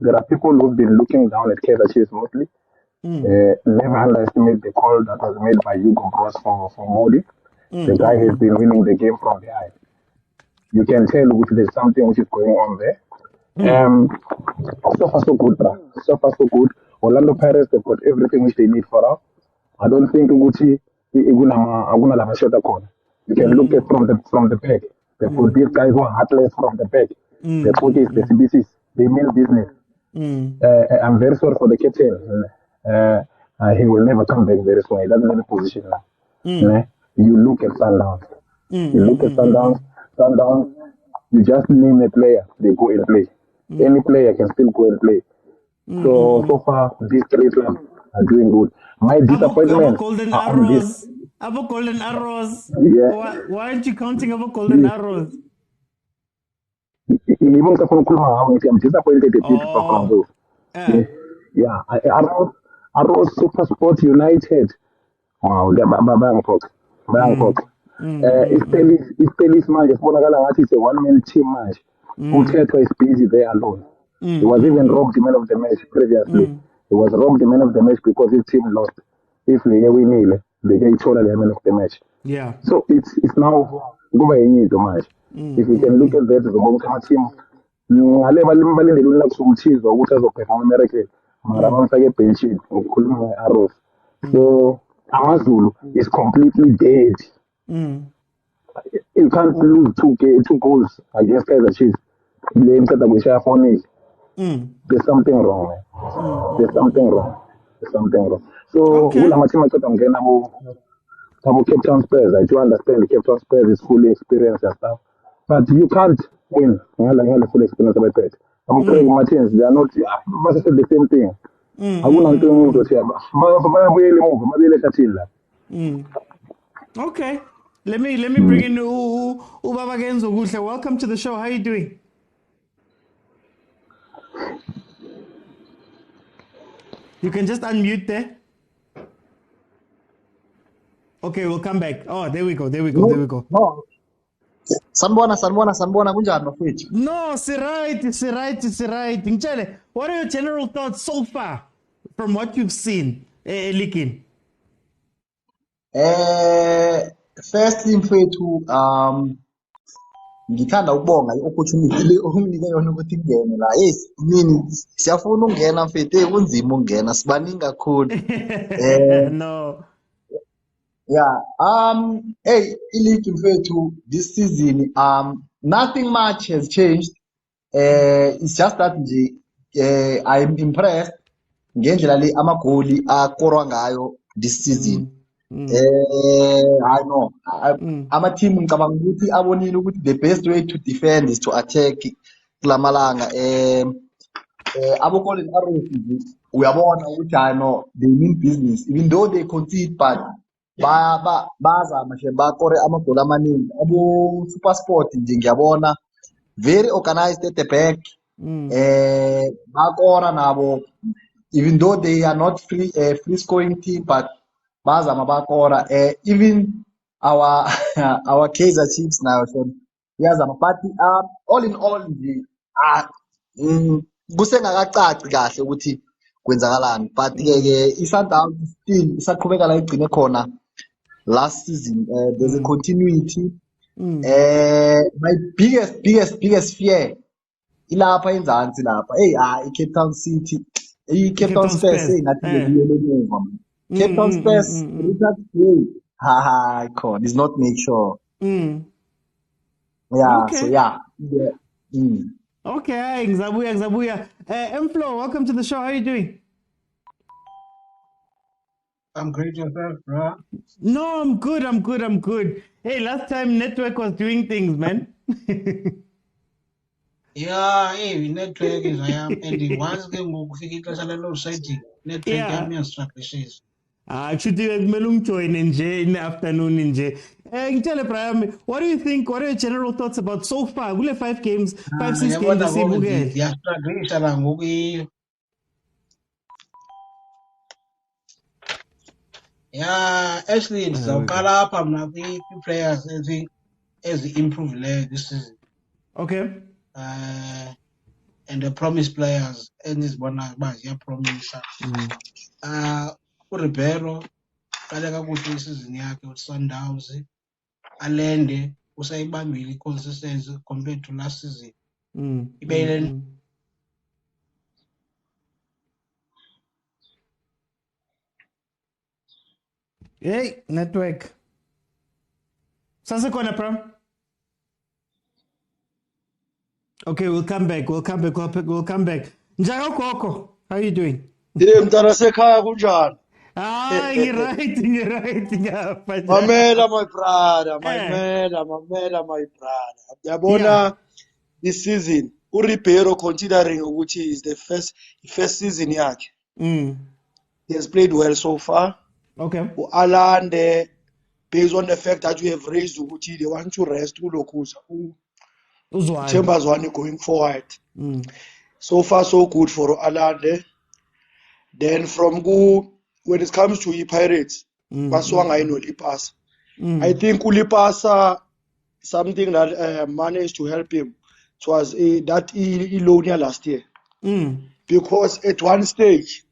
There are people who've been looking down at Kaizer Chiefs mostly. Never underestimate the call that was made by Hugo Bross for Modi. The guy has been winning the game from behind. You can tell which there's something which is going on there. So far so good, bro. So far so good. Orlando Pirates, they've got everything which they need for now. I don't think Gucci aguna la mashota corner. You can look at from the back. They put these guys who are heartless from the back. The coaches, the CBCs, they mean business. I'm very sorry for the captain. He will never come back very soon. He doesn't have a position now. You look at Sundowns. Sundowns, you just name a player, they go and play. Any player can still go and play. So far, these 3 clubs are doing good. My disappointment golden are on this. About golden arrows. Yeah. Why aren't you counting about golden arrows? Even I'm disappointed at it from those. Yeah. Arrows Super Sport United. Wow, Bangkok. It's man, it's a one-man team match. Uthetwa is busy there alone. He was even robbed the man of the match previously. He was robbed the man of the match because his team lost. If we win, they get the man of the match. Yeah. So it's now go by any match. If we can look at that, the Mokwena team, ngale balinde lula kusumthizo ukuthi azoperform America. Mara bamfake benchini ukukhuluma nge-Arrows. So AmaZulu is completely dead. You can't lose 2 goals against Kaizer Chiefs. There's something wrong, man. There's something wrong. So, Cape Town Spurs, I do understand the Cape Town Spurs is fully experienced and stuff. But you can't win. Full experience about that. I'm Craig Martins, they are not the same thing. I wouldn't do Okay. Let me bring in Ubaba Genzo Gusha. Welcome to the show. How are you doing? You can just unmute there. Okay, we'll come back. Oh, there we go. No. Sanbona kunjani mfowethu? No, it's right. Ngitshele, what are your general thoughts so far from what you've seen, Likin? Firstly mfowethu, ngithanda ukubonga i-opportunity le onginike yona ukuthi ngene la. Yes, nini siyafuna ungena mfethu, kunzima ungena, sibaningi kakhulu. No. Yeah. Hey, iligi mfethu, this season, nothing much has changed. It's just that I'm impressed ngendlela le amagoli akorwa ngayo this season. I know. Ama team ngicabanga ukuthi abonile ukuthi the best way to defend is to attack kulamalanga. Abo Golden Arrows uyabona ukuthi I know they mean business, even though they concede, but bazama nje bakore amagoli amaningi. Abo Super Sport nje ngiyabona very organized at the back. Bakora nabo, even though they are not free scoring team, but bazama bakora. Even our Kaizer Chiefs now, so yazama, but all in all nje kusengakacaci kahle ukuthi kwenzakalani, but ke i-Sundowns still isaqhubeka la igcine khona last season. There's a continuity. My biggest fear ilapha enzansi lapha. I-Cape Town City, i-Cape Town Spurs engathi ngiyele emuva. Cape Town Spurs, Richard Gray, khona is not make sure. Yeah, okay. So yeah. Okay, Ngzabuya. Mflo, welcome to the show. How are you doing? I'm great, yourself, bro. No, I'm good. Hey, last time network was doing things, man. Yeah, network is I am and once ke ngokufika ixesha le-load shedding network yami iyastrugglishisa. Should you join in the afternoon in J? Ngitshele Brian, what do you think? What are your general thoughts about so far? Kule 5 games, 5-6 games Yabona konke esiyibukele. ziyastrugglisa la ngoku. Yeah, actually ndizawuqala apha mna kwi-players ezi-improve this season. Okay. And the promise players endizibonayo uba ziyapromisa. uRibeiro uqale kakuhle isizini yakhe uSundowns. Alende usayibambile i-consistency compared to last season. Hey, network. Sasekhona Pram? Okay, we'll come back. We'll come back. Njalo Koko, how are you doing? Mntana sekhaya kunjani? You're right. Mamela my brother, mamela my brother. Yabona this season uRibeiro considering ukuthi is the first season yakhe. He has played well so far. Okay. Alande, based on the fact that we have raised ukuthi they want to rest uLokhuza. Chambers one going forward. So far so good for Alande. Then from when it comes to Pirates, Baswanga no Lipasa. I think Ulipasa something that managed to help him. It was that Ilonia last year. Because at one stage,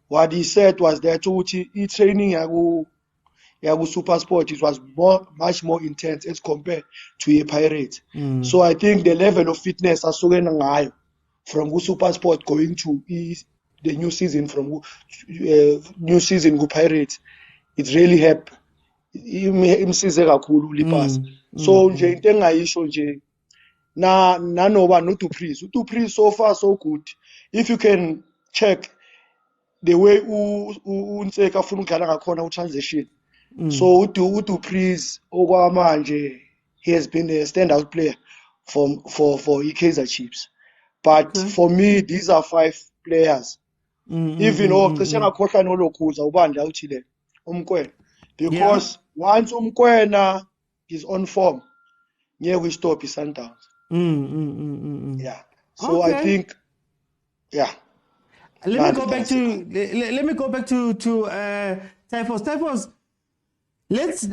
what he said was that training Yagu Super Sport, it was much more intense as compared to a Pirate. So I think the level of fitness as from Super Sport going to the new season go Pirates, it really helped imsize kakhulu uLipasa. So nje into engayisho nje nanoba noDupree. uDupree so far so good. If you can check the way uNtseki afuna ukudlala ngakhona transition. So uDupree okwamanje he has been a standout player for Kaizer Chiefs. But for me these are 5 players. Even cishe ngakhohlwa noLokhuza ubani la uthile uMkwena, because once uMkwena is on form we stop Sundowns. Yeah, so I think let me go back to Typhus. Typhus,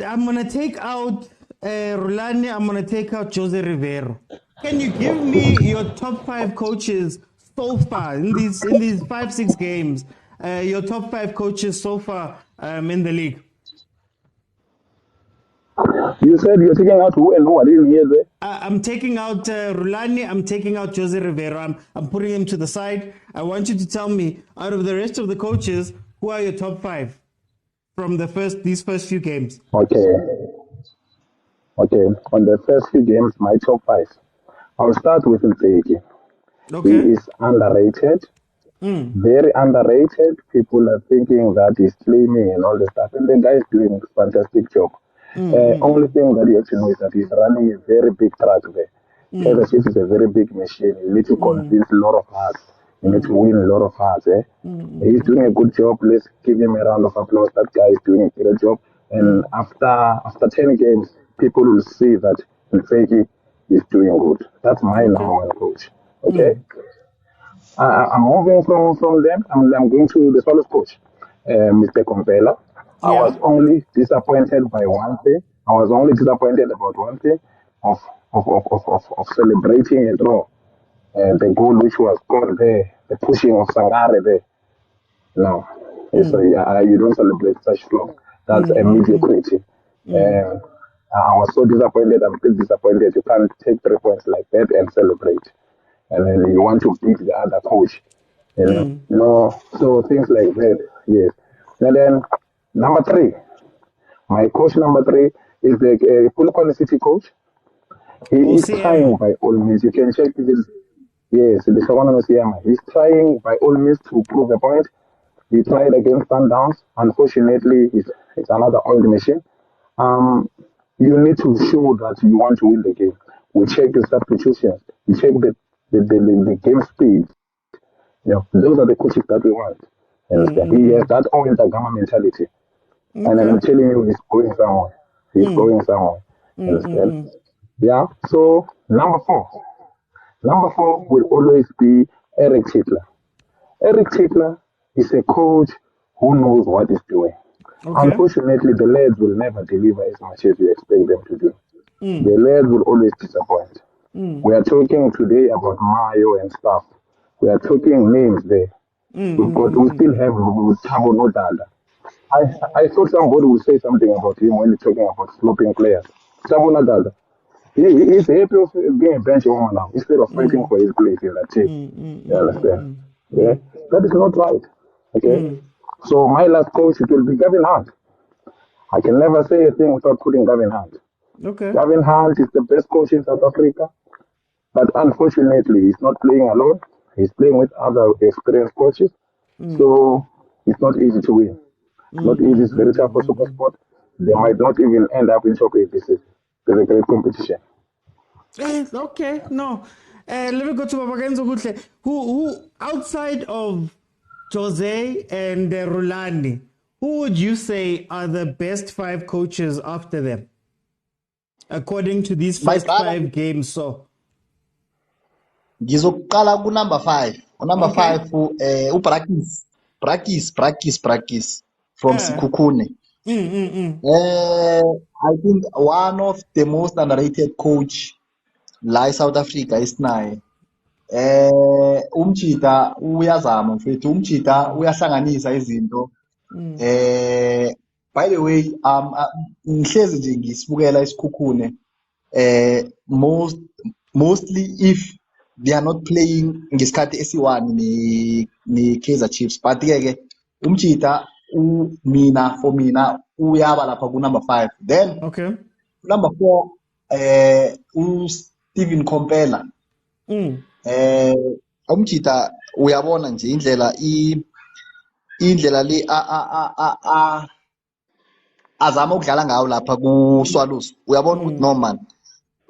I'm gonna take out Rulani, I'm gonna take out Jose Rivero. Can you give me your top 5 coaches so far in these 5-6 games? Your top 5 coaches so far in the league. You said you're taking out who and who? I didn't hear that. I'm taking out Rulani. I'm taking out Jose Rivero. I'm putting him to the side. I want you to tell me, out of the rest of the coaches, who are your top 5 from these first few games? Okay. On the first few games, my top 5. I'll start with Ntseki. Okay. He is underrated. Very underrated. People are thinking that he's claiming and all this stuff, and the guy is doing a fantastic job. Only thing that you have to know is that he's running a very big track there. Kaizer Chiefs is a very big machine. You need to convince a lot of hearts. You need to win a lot of hearts. He's doing a good job. Let's give him a round of applause. That guy is doing a great job. And after 10 games, people will see that Ntseki is doing good. That's my number 1 coach. Okay. I'm moving from them. I'm going to the Swallows coach, Mr. Komphela. I was only disappointed by one thing. I was only disappointed about one thing of celebrating a draw. The goal which was scored there, the pushing of Sangare there. No. So you don't celebrate such flaws. That's a mediocrity. I was so disappointed. I'm still disappointed. You can't take 3 points like that and celebrate. And then you want to beat the other coach. No, so things like that, yes. And then number 3, my coach number 3 is the Polokwane City coach. He is trying by all means. You can check this. Yes, the Sehoana. He's trying by all means to prove a point. He tried against Sundowns. Unfortunately, it's another old machine. You need to show that you want to win the game. We check the substitutions. We check the the game speed. Those are the coaches that we want. You understand? He has that own Gama mentality. And I'm telling you, he's going somewhere. He's going somewhere. You understand? Yeah. So number four. Number four will always be Eric Hitler. Eric Hitler is a coach who knows what he's doing. Unfortunately, the lads will never deliver as much as you expect them to do. The lads will always disappoint. We are talking today about Mayo and stuff. We are talking names there. We still have Tabo Nodada. I thought somebody would say something about him when he's talking about sloping players. Tabo Nodada. He's happy of being a bench woman now instead of fighting for his place in that team. You understand? Yeah? That is not right. Okay? So my last coach, it will be Gavin Hunt. I can never say a thing without putting Gavin Hunt. Gavin Hunt is the best coach in South Africa, but unfortunately, he's not playing alone. He's playing with other experienced coaches, so it's not easy to win. Not easy. It's very tough for SuperSport. They might not even end up in top 8 this season. There's a great competition. Okay, no. Let me go to Babagenzo Gutle. Who outside of Jose and Rulani, who would you say are the best 5 coaches after them, according to these first 5 games? So ngizokuqala ku-number 5. Number 5 Practice from Sikhukhune. I think one of the most underrated coach la South Africa is naye umchita uyazama mfethu, umchita uyahlanganisa izinto. By the way, ngihlezi nje ngisibukela Isikhukhune, mostly if they are not playing ngesikhathi esi-1 ni Kaizer Chiefs, but ke umchita for mina uyaba lapha ku number 5. Then number 4 Steven Komphela. Umchita uyabona nje indlela le azama ukudlala ngayo lapha ku Swallows. Uyabona ukuthi no man,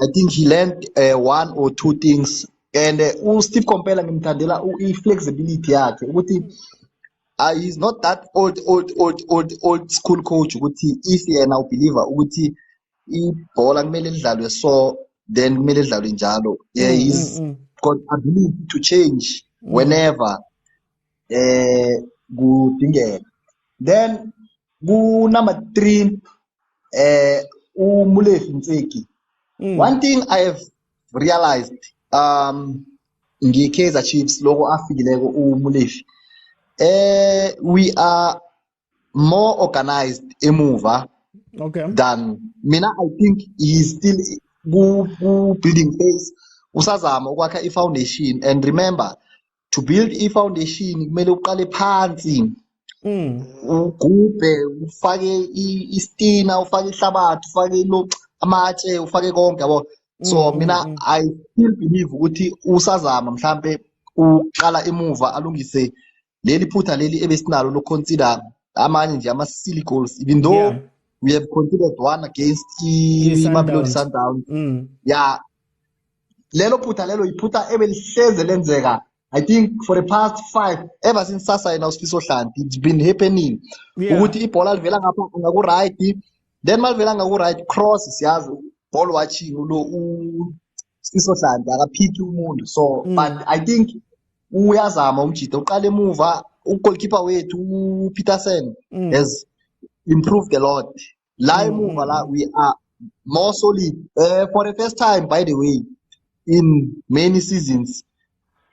I think he learned 1 or 2 things, and Steve Komphela ngimthandela i-flexibility yakhe ukuthi he's not that old school coach ukuthi if yena ubeliever ukuthi ibhola kumele lidlalwe so then kumele lidlalwe njalo. Yeah, he's got ability to change whenever kudingeka. Then number 3 uMolefi ntseki. One thing I have realized nge-Kaizer Chiefs loko afikileko uMolefi, we are more organized emuva than mina. I think he's still building phase, usazama ukwakha i-foundation. And remember, to build i-foundation kumele uqale phansi, ugubhe, ufake istina, ufake ihlabathi, ufake amatshe, ufake konke yabo. So mina I still believe ukuthi usazama mhlambe uqala emuva alungise leli phutha leli ebesinalo lo consider amanye nje ama silly goals, even though we have considered one against mamelodi Sundowns. Yeah, lelo phutha lelo iphutha ebelihleze lenzeka. I think for the past 5 ever since Sasa and Auspicio Hlanti, it's been happening. Ukuthi ibhola livela ngapha ngaku right, then malivela ngaku right cross siyazi ball watching lo Auspicio Hlanti akaphiki umuntu. So but I think uyazama umjito uqala emuva. Goalkeeper wethu Peterson has improved a lot. La emuva la we are more solid for the first time, by the way, in many seasons.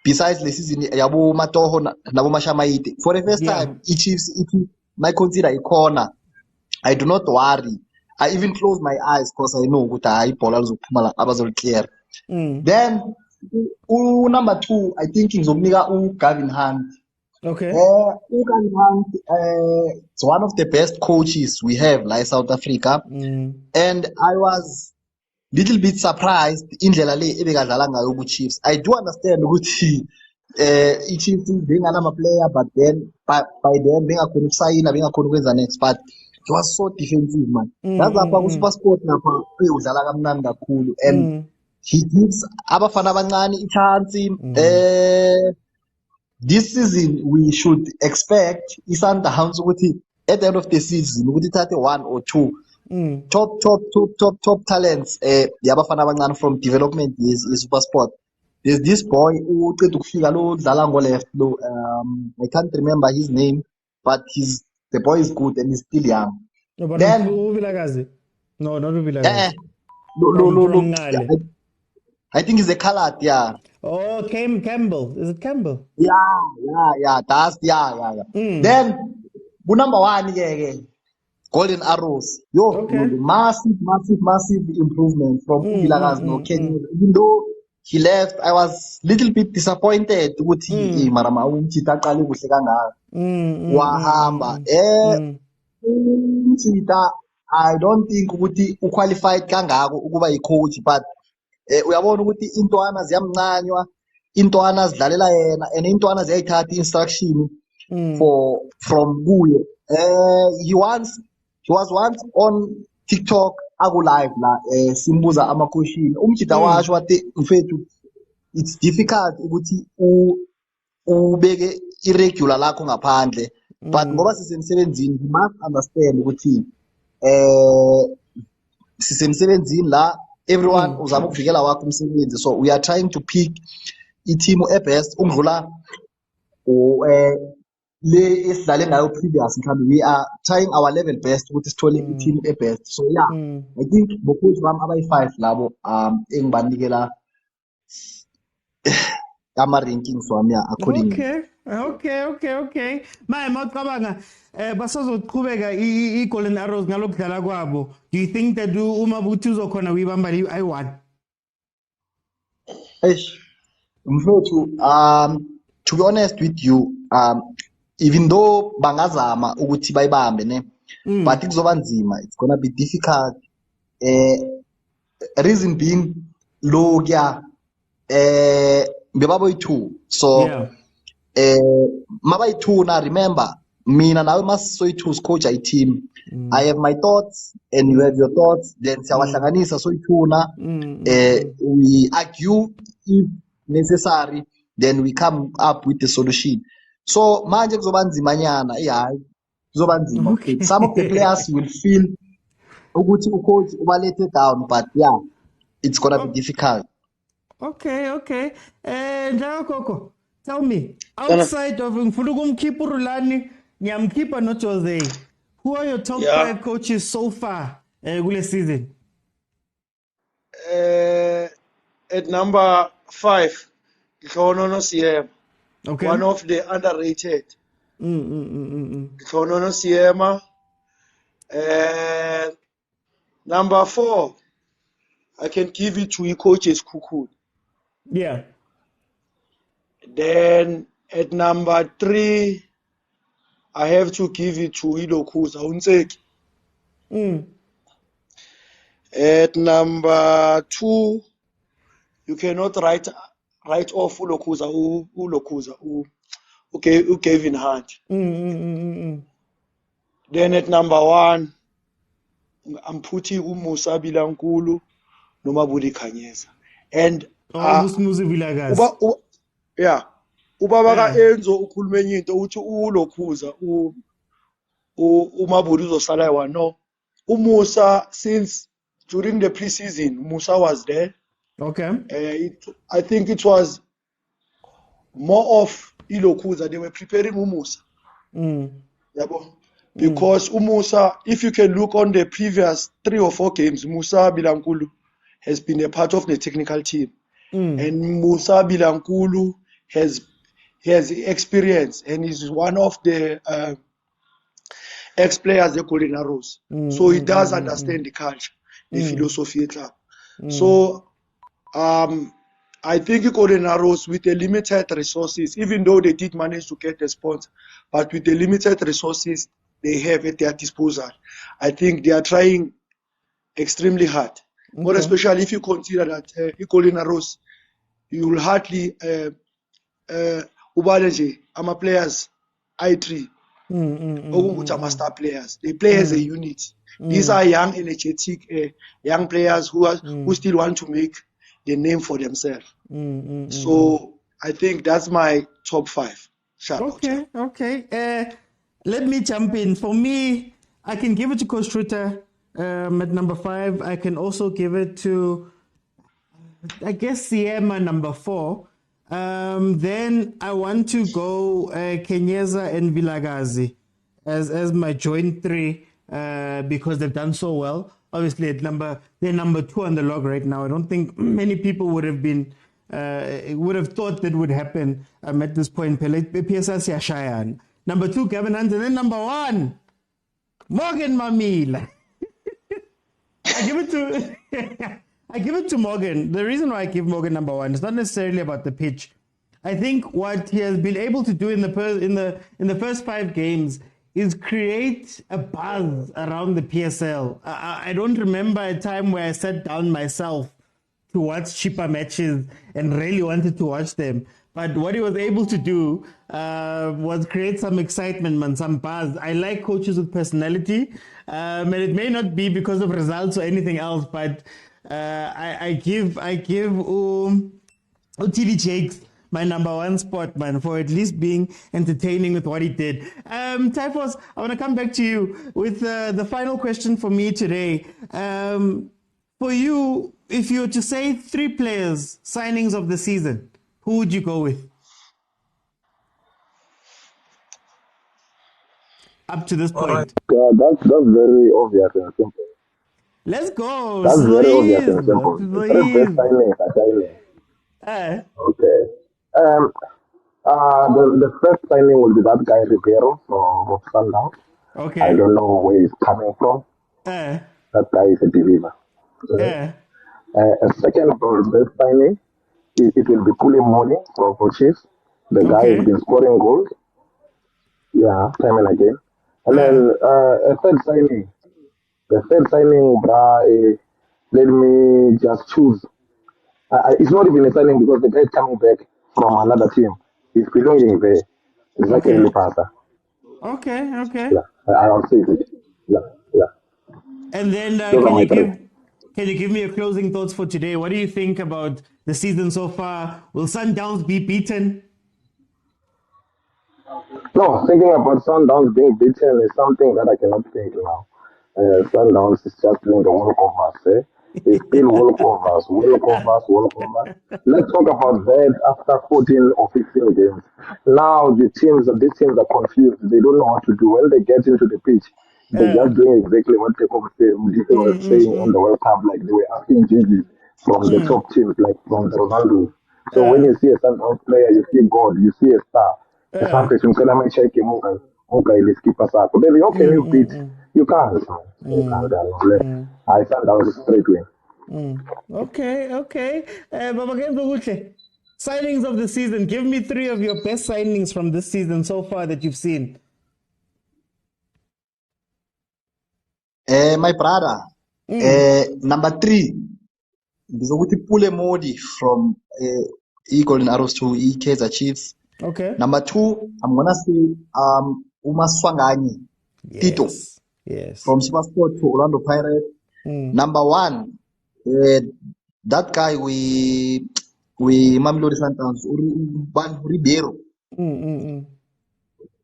Besides the season yabo Matoho nabo Mashamaite, for the first time, Chiefs might consider a corner. I do not worry. I even close my eyes because I know that I abazol clear. Then number 2, I think ngizomnika Gavin Hunt. Gavin Hunt is one of the best coaches we have like South Africa, and I was little bit surprised indlela le ebekadlala ngayo ku Chiefs. I do understand ukuthi i-Chiefs benganama player, but then by then bengakhona ukusayina, bengakhona ukwenza next, but it was so defensive man. That's lapha ku SuperSport lapha uyodlala kamnandi kakhulu, and he gives abafana abancane a chance. This season we should expect Sundowns ukuthi at the end of the season ukuthi thathe one or two top talents yabafana abancane from development is super sport. There's this boy uqeda ukufika lo dlala ngo left lo I can't remember his name, but the boy is good and he's still young. No, but Then no, not Uvilagazi. From I think he's a colored, yeah. Oh, Campbell. Is it Campbell? Yeah. That's Then number one, Golden Arrows. Massive improvement from Uvilagazi no Kenya. Even though he left, I was little bit disappointed ukuthi marama umchita aqale kuhle kangaka. Wahamba. Umchita I don't think ukuthi uqualified kangako ukuba yicoach, but uyabona ukuthi intwana ziyamncanywa, intwana zidlalela yena and intwana ziyayithatha instruction from kuye. He was once on TikTok live la simbuza ama-question umchita washo wathi mfethu it's difficult ukuthi ubeke irregular lakho ngaphandle, but ngoba sisemsebenzini you must understand ukuthi sisemsebenzini la everyone uzama ukuvikela wakho umsebenzi, so we are trying to pick i-team ebest ukudlula le esidlale ngayo previous mhlawumbe. We are trying our level best ukuthi sithole i-team ebest. So yeah, I think bokuthi bami abayi-5 labo engibanikela ama-rankings wami according. Okay. Mawucabanga basazoqhubeka i-Golden Arrows ngalokudlala kwabo. Do you think that uma buthi uzokhona uyibamba i-1? Mfowethu, to be honest with you, even though bangazama ukuthi bayibambe ne, but kuzoba nzima, it's gonna be difficult. Reason being lo kya bebaboyi-2, so mabayi-2 na, remember mina nawe masisoyi-2 scoach i-team. I have my thoughts and you have your thoughts, then siyawahlanganisa soyi-2 na, we argue if necessary, then we come up with the solution. So manje kuzoba nzimanyana, hayi kuzoba nzima. Some of the players will feel ukuthi ucoach ubalethe down, but yeah, it's gonna be difficult. Okay. Njalo tell me, outside of ngifuna ukumkhipha uRulani, ngiyamkhipha noJose, who are your top 5 coaches so far kule season? At number 5, Khoza Siema. Okay. One of the underrated. Khoza Siema. Number 4, I can give it to coaches Kuku. Yeah. Then at number 3, I have to give it to Khoza ntseki. At number 2, you cannot write off Khoza Kevin Hunt. Then at number 1, I'm putting Musa Bilankulu Nomabudi Khanye. And ubaba Enzo ukhulumenye into uthi uLokhuza uMabudi uzosala ewa. No, Musa, since during the preseason Musa was there. Okay. I think it was more of Lokhuza. They were preparing Musa. Because Musa, if you can look on the previous 3 or 4 games, Musa Bilankulu has been a part of the technical team. And Musa Bilankulu has experience and is one of the ex-players at Golden Arrows. So he does understand the culture, the philosophy of the club. So I think Golden Arrows, with the limited resources, even though they did manage to get a sponsor, but with the limited resources they have at their disposal, I think they are trying extremely hard. More especially if you consider that Golden Arrows, you will hardly ubaleje ama players I3 ama star players. They play as a unit. These are young, energetic, young players who still want to make the name for themselves. So I think that's my top 5. Okay. Let me jump in. For me, I can give it to Coach Rutter at number 5. I can also give it to, I guess, Siema number 4. Then I want to go Kenyeza and Vilagazi as my joint 3 because they've done so well. Obviously, they're number 2 on the log right now. I don't think many people would have thought that would happen at this point. PSS Yashayan. Number 2, Kevin Hunt, and then number 1, Morgan Mamila. I give it to Morgan. The reason why I give Morgan number 1 is not necessarily about the pitch. I think what he has been able to do in the first 5 games is create a buzz around the PSL. I don't remember a time where I sat down myself to watch cheaper matches and really wanted to watch them. But what he was able to do was create some excitement, man, some buzz. I like coaches with personality, and it may not be because of results or anything else, but I give TD Jakes my number 1 spot, man, for at least being entertaining with what he did. Typhos, I want to come back to you with the final question for me today. For you, if you were to say 3 players, signings of the season, who would you go with? Up to this point. That's very obvious and simple. Let's go. That's very obvious and simple. The 3 best signings are signing. Okay. The first signing will be that guy Ribeiro from Sundowns. Okay. I don't know where he's coming from. That guy is a believer. A second best signing, it will be Pulemoni for Chiefs. The guy has been scoring goals. Yeah, time and again. And then a third signing. The third signing, let me just choose. It's not even a signing because the guy is coming back from another team. He's belonging there. It's like a Lupasa. Okay. Yeah, I'll say it. Yeah. And then can you give me your closing thoughts for today? What do you think about the season so far? Will Sundowns be beaten? No, thinking about Sundowns being beaten is something that I cannot think now. Sundowns is just doing the walkovers. They still walkovers. Let's talk about that after 14 or 15 games. Now these teams are confused. They don't know what to do. When they get into the pitch, they're just doing exactly what Mduduzi was saying on the World Cup, like they were asking Gigi from the top teams, like from the Ronaldo. So when you see a Sundowns player, you see God, you see a star. Sometimes you can check him, okay, let's keep us up. Baby, how can you beat? You can't. I found out straight win. Okay. Signings of the season. Give me 3 of your best signings from this season so far that you've seen. My brother, number 3, ngizokuthi Pulemoni from Golden Arrows to Kaizer Chiefs. Okay. Number 2, I'm gonna say Umaswanganye, Tito, from SuperSport to Orlando Pirates. Number 1, that guy we mamelodi Sundowns, Ribeiro.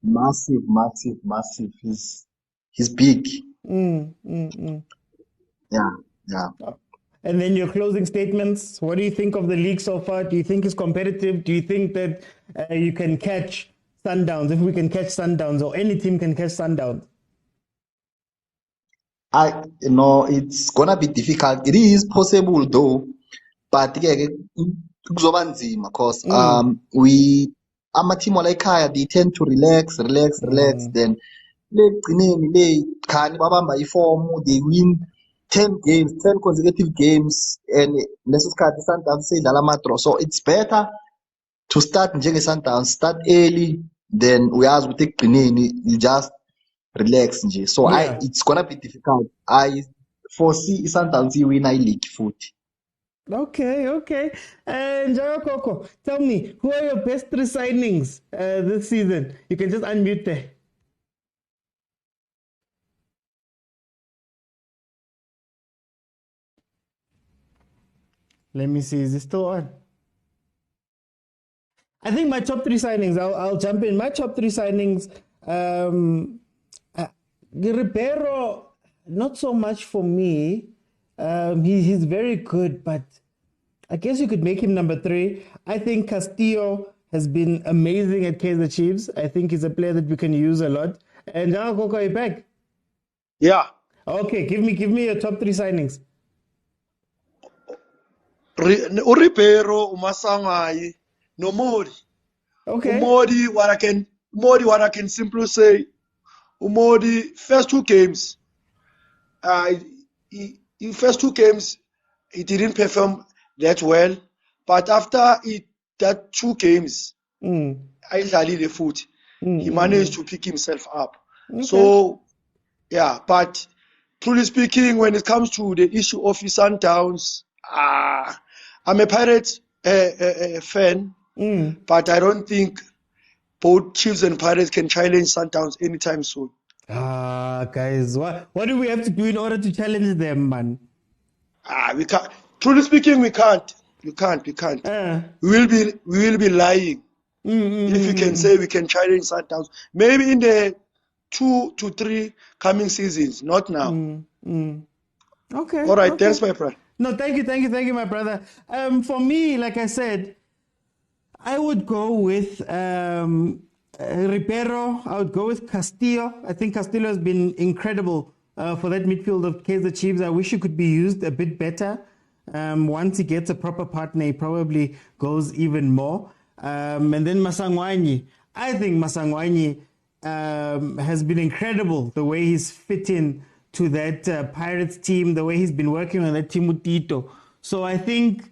Massive. He's big. Yeah. And then your closing statements. What do you think of the league so far? Do you think it's competitive? Do you think that you can catch Sundowns? If we can catch Sundowns, or any team can catch Sundowns? It's gonna be difficult. It is possible though, but kuzoba nzima because ama-team like they tend to relax. Then khani babamba iform, they win 10 consecutive games, and leso sikhathi Sundowns seyidlala ama-draw. So it's better to start njenge-Sundowns, start early, then uyazi ukuthi ekugcineni you just relax nje. So it's gonna be difficult. I foresee Sundowns iwina i-league futhi. Okay. And Njaya Coco, tell me, who are your best 3 signings this season? You can just unmute there. Let me see. Is it still on? I think my top 3 signings, I'll jump in. My top 3 signings, Ribeiro, not so much for me. He's very good, but I guess you could make him number 3. I think Castillo has been amazing at Kaizer Chiefs. I think he's a player that we can use a lot. And now Coco, are you back? Yeah. Okay, give me your top 3 signings. Ribeiro, Umasangai, no Modi. Okay. Modi, what I can simply say, Modi, first 2 games, in first 2 games, he didn't perform that well. But after that 2 games, he managed to pick himself up. Okay. So, yeah, but truly speaking, when it comes to the issue of his Sundowns, I'm a Pirates fan, but I don't think both Chiefs and Pirates can challenge Sundowns anytime soon. Guys, what do we have to do in order to challenge them, man? We can't. Truly speaking, we can't. We can't. We will be lying if we can say we can challenge Sundowns. Maybe in the 2 to 3 coming seasons, not now. Okay. All right. Okay. Thanks, my friend. No, thank you, my brother. For me, like I said, I would go with Ribeiro. I would go with Castillo. I think Castillo has been incredible for that midfield of Kaizer Chiefs. I wish he could be used a bit better. Once he gets a proper partner, he probably goes even more. And then Masangwani. I think Masangwani has been incredible, the way he's fit in to that Pirates team, the way he's been working on that team with Tito. So I think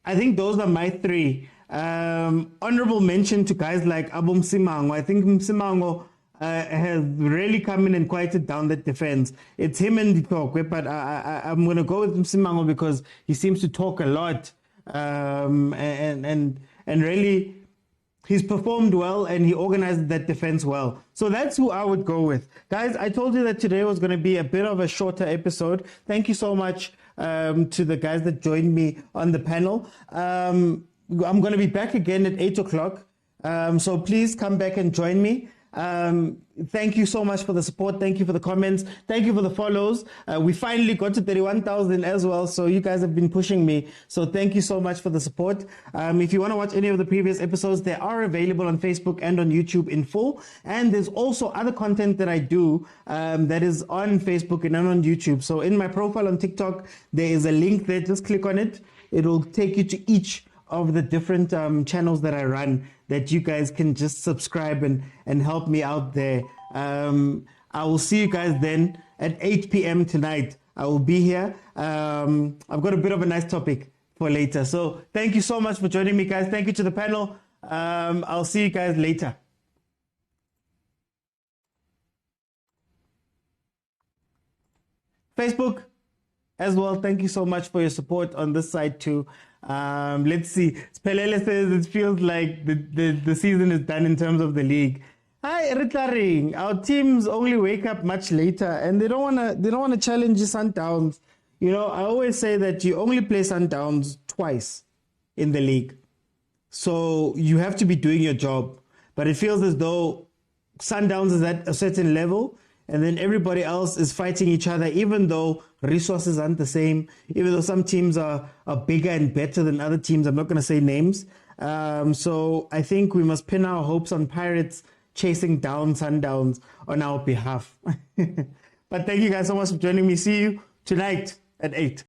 those are my 3. Honorable mention to guys like Abu Msimango. I think Msimango has really come in and quieted down that defense. It's him and Ditokwe, but I'm going to go with Msimango because he seems to talk a lot and really he's performed well and he organized that defense well. So that's who I would go with. Guys, I told you that today was going to be a bit of a shorter episode. Thank you so much to the guys that joined me on the panel. I'm going to be back again at 8 o'clock. So please come back and join me. Thank you so much for the support. Thank you for the comments. Thank you for the follows. We finally got to 31,000 as well. So you guys have been pushing me. So thank you so much for the support. If you want to watch any of the previous episodes, they are available on Facebook and on YouTube in full. And there's also other content that I do that is on Facebook and on YouTube. So in my profile on TikTok, there is a link there. Just click on it. It will take you to each of the different channels that I run that you guys can just subscribe and help me out there. I will see you guys then at 8 p.m. tonight. I will be here. I've got a bit of a nice topic for later. So thank you so much for joining me, guys. Thank you to the panel. I'll see you guys later. Facebook as well. Thank you so much for your support on this side too. Let's see. Spelele says it feels like the season is done in terms of the league. Hi, Ritlaring. Our teams only wake up much later and they don't wanna challenge the Sundowns. You know, I always say that you only play Sundowns twice in the league. So you have to be doing your job. But it feels as though Sundowns is at a certain level and then everybody else is fighting each other, even though resources aren't the same, even though some teams are bigger and better than other teams. I'm not going to say names. So I think we must pin our hopes on Pirates chasing down Sundowns on our behalf. But thank you guys so much for joining me. See you tonight at 8.